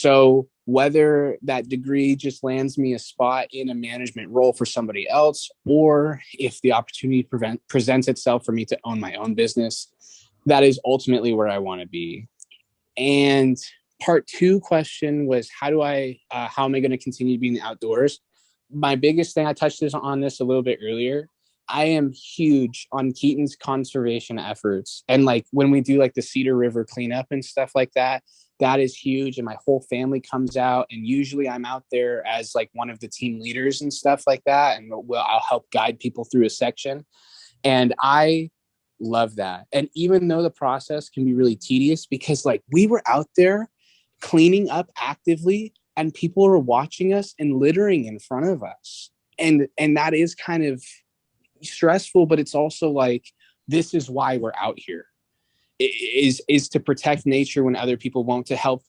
So whether that degree just lands me a spot in a management role for somebody else, or if the opportunity presents itself for me to own my own business, that is ultimately where I want to be. And part two question was, how am I going to continue being outdoors? My biggest thing, I touched on this a little bit earlier. I am huge on Keaton's conservation efforts. And like when we do like the Cedar River cleanup and stuff like that, that is huge. And my whole family comes out, and usually I'm out there as like one of the team leaders and stuff like that. And I'll help guide people through a section. And I love that. And even though the process can be really tedious, because like we were out there cleaning up actively and people were watching us and littering in front of us. And that is kind of stressful, but it's also like, this is why we're out here, is to protect nature when other people won't, to help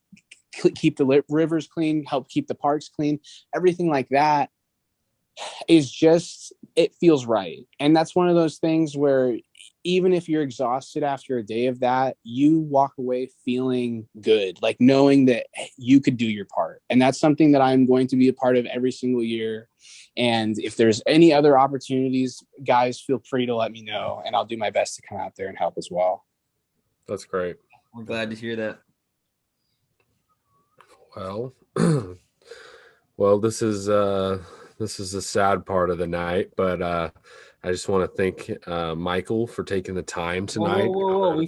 keep the rivers clean, help keep the parks clean, everything like that is just, it feels right. And that's one of those things where even if you're exhausted after a day of that, you walk away feeling good, like knowing that you could do your part. And that's something that I'm going to be a part of every single year. And if there's any other opportunities, guys, feel free to let me know, and I'll do my best to come out there and help as well. That's great. We're glad to hear that. Well, this is a sad part of the night, but I just want to thank Michael for taking the time tonight. Whoa. We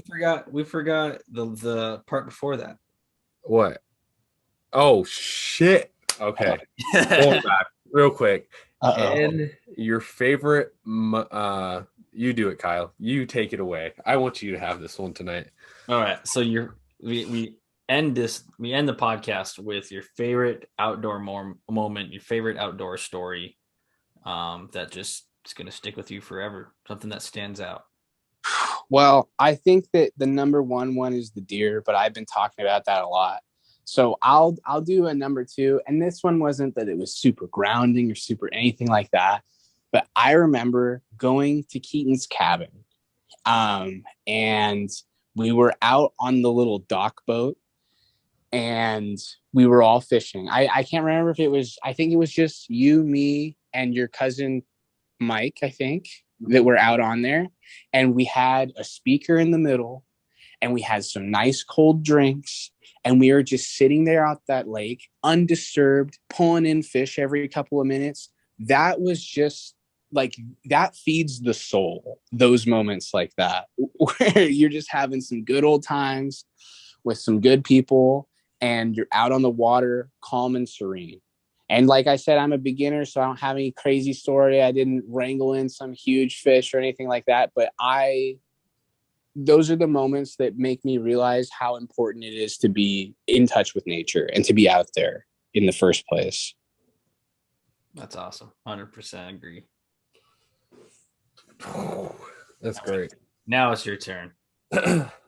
forgot the part before that. What? Oh shit. Okay. Going back real quick. And your favorite you do it, Kyle. You take it away. I want you to have this one tonight. All right. So we end the podcast with your favorite outdoor moment, your favorite outdoor story that just is going to stick with you forever, something that stands out. Well, I think that the number one is the deer, but I've been talking about that a lot. So I'll do a number two. And this one wasn't that it was super grounding or super anything like that, but I remember going to Keaton's cabin. And we were out on the little dock boat, and we were all fishing. I can't remember if I think it was just you, me, and your cousin Mike, I think, that were out on there. And we had a speaker in the middle, and we had some nice cold drinks, and we were just sitting there out that lake, undisturbed, pulling in fish every couple of minutes. That was just like, that feeds the soul, those moments like that, where you're just having some good old times with some good people, and you're out on the water, calm and serene. And like I said, I'm a beginner, so I don't have any crazy story. I didn't wrangle in some huge fish or anything like that, but those are the moments that make me realize how important it is to be in touch with nature and to be out there in the first place. That's awesome. 100% agree. That's great. Now it's your turn.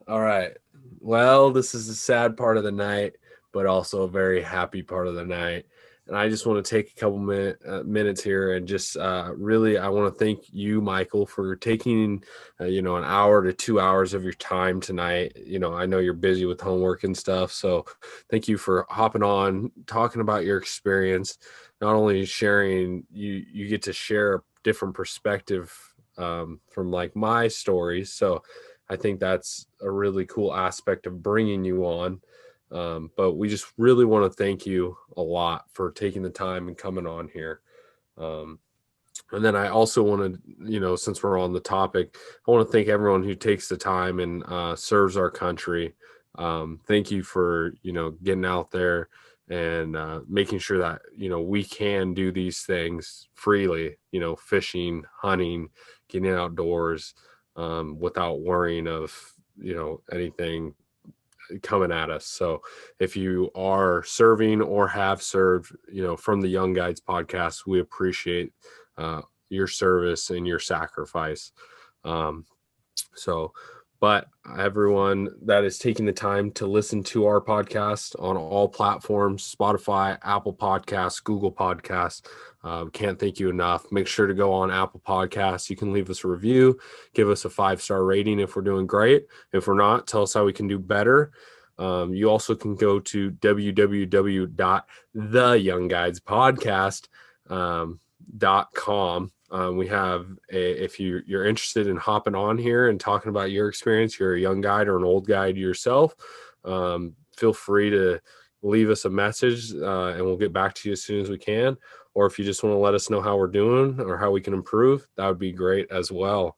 All right. Well, this is a sad part of the night, but also a very happy part of the night. And I just want to take a couple minutes here and just really, I want to thank you, Michael, for taking, an hour to 2 hours of your time tonight. I know you're busy with homework and stuff. So thank you for hopping on, talking about your experience, not only sharing, you get to share a different perspective from like my stories. So I think that's a really cool aspect of bringing you on. But we just really want to thank you a lot for taking the time and coming on here. And then I also want to, since we're on the topic, I want to thank everyone who takes the time and serves our country. Thank you for, getting out there and making sure that, we can do these things freely, fishing, hunting, getting outdoors without worrying of, anything coming at us. So if you are serving or have served, from the Young Guides podcast, we appreciate your service and your sacrifice. But everyone that is taking the time to listen to our podcast on all platforms, Spotify, Apple Podcasts, Google Podcasts, can't thank you enough. Make sure to go on Apple Podcasts. You can leave us a review, give us a 5-star rating if we're doing great. If we're not, tell us how we can do better. You also can go to www.theyoungguidespodcast.com. We have if you're interested in hopping on here and talking about your experience, you're a young guide or an old guide yourself, feel free to leave us a message and we'll get back to you as soon as we can. Or if you just want to let us know how we're doing or how we can improve, that would be great as well.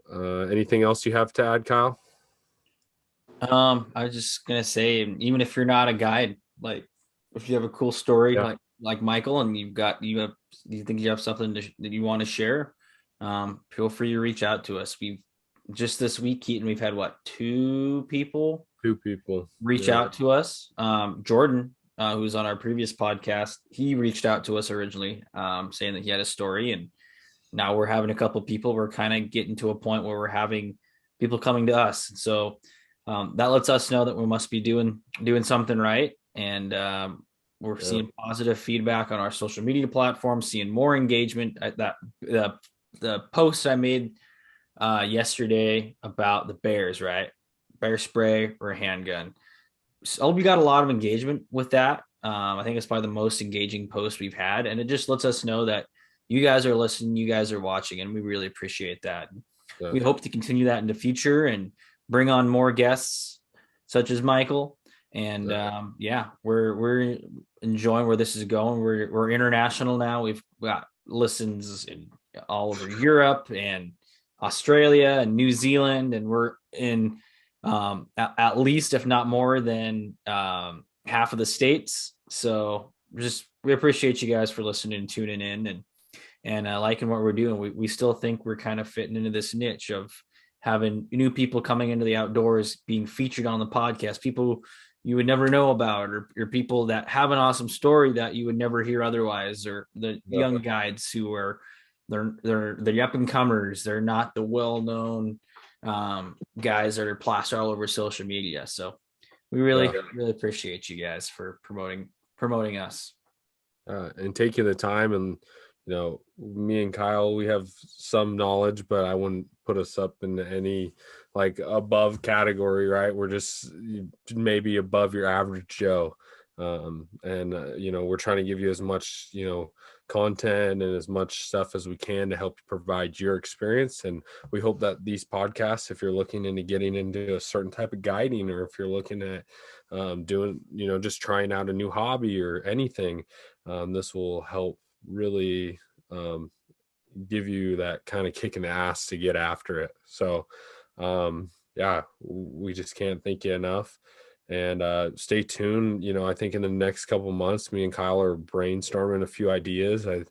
Anything else you have to add, Kyle? I was just gonna say, even if you're not a guide, like if you have a cool story, like Michael, and you think you have something that you want to share, feel free to reach out to us. We've just this week, Keaton, we've had two people reach out to us. Jordan, who's on our previous podcast, he reached out to us originally, saying that he had a story, and now we're having a couple of people. We're kind of getting to a point where we're having people coming to us. So that lets us know that we must be doing something right. And we're seeing positive feedback on our social media platforms, seeing more engagement. The post I made yesterday about the bears, right? Bear spray or a handgun. So we got a lot of engagement with that. I think it's probably the most engaging post we've had. And it just lets us know that you guys are listening, you guys are watching, and we really appreciate that. Yeah. We hope to continue that in the future and bring on more guests such as Michael. And we're enjoying where this is going. We're international now. We've got listens in all over Europe and Australia and New Zealand, and we're in at least, if not more than half of the states. So we appreciate you guys for listening and tuning in and liking what we're doing. We still think we're kind of fitting into this niche of having new people coming into the outdoors, being featured on the podcast, people you would never know about, or people that have an awesome story that you would never hear otherwise, or the young guides who are they're up and comers. They're not the well-known guys that are plastered all over social media. So we really appreciate you guys for promoting us and taking the time. And me and Kyle, we have some knowledge, but I wouldn't put us up in any like above category, right? We're just maybe above your average Joe. We're trying to give you as much, content and as much stuff as we can to help provide your experience. And we hope that these podcasts, if you're looking into getting into a certain type of guiding, or if you're looking at doing, just trying out a new hobby or anything, this will help really give you that kind of kick in the ass to get after it. So we just can't thank you enough. And stay tuned. I think in the next couple of months, me and Kyle are brainstorming a few ideas. I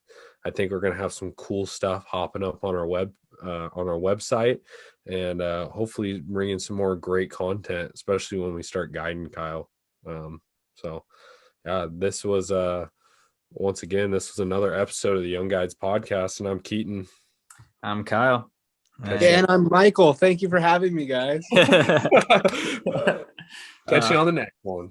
think we're going to have some cool stuff hopping up on our website, and hopefully bringing some more great content, especially when we start guiding Kyle. This was once again, this was another episode of the Young Guides podcast, and I'm Keaton. I'm Kyle. And I'm Michael. Thank you for having me, guys. Catch you on the next one.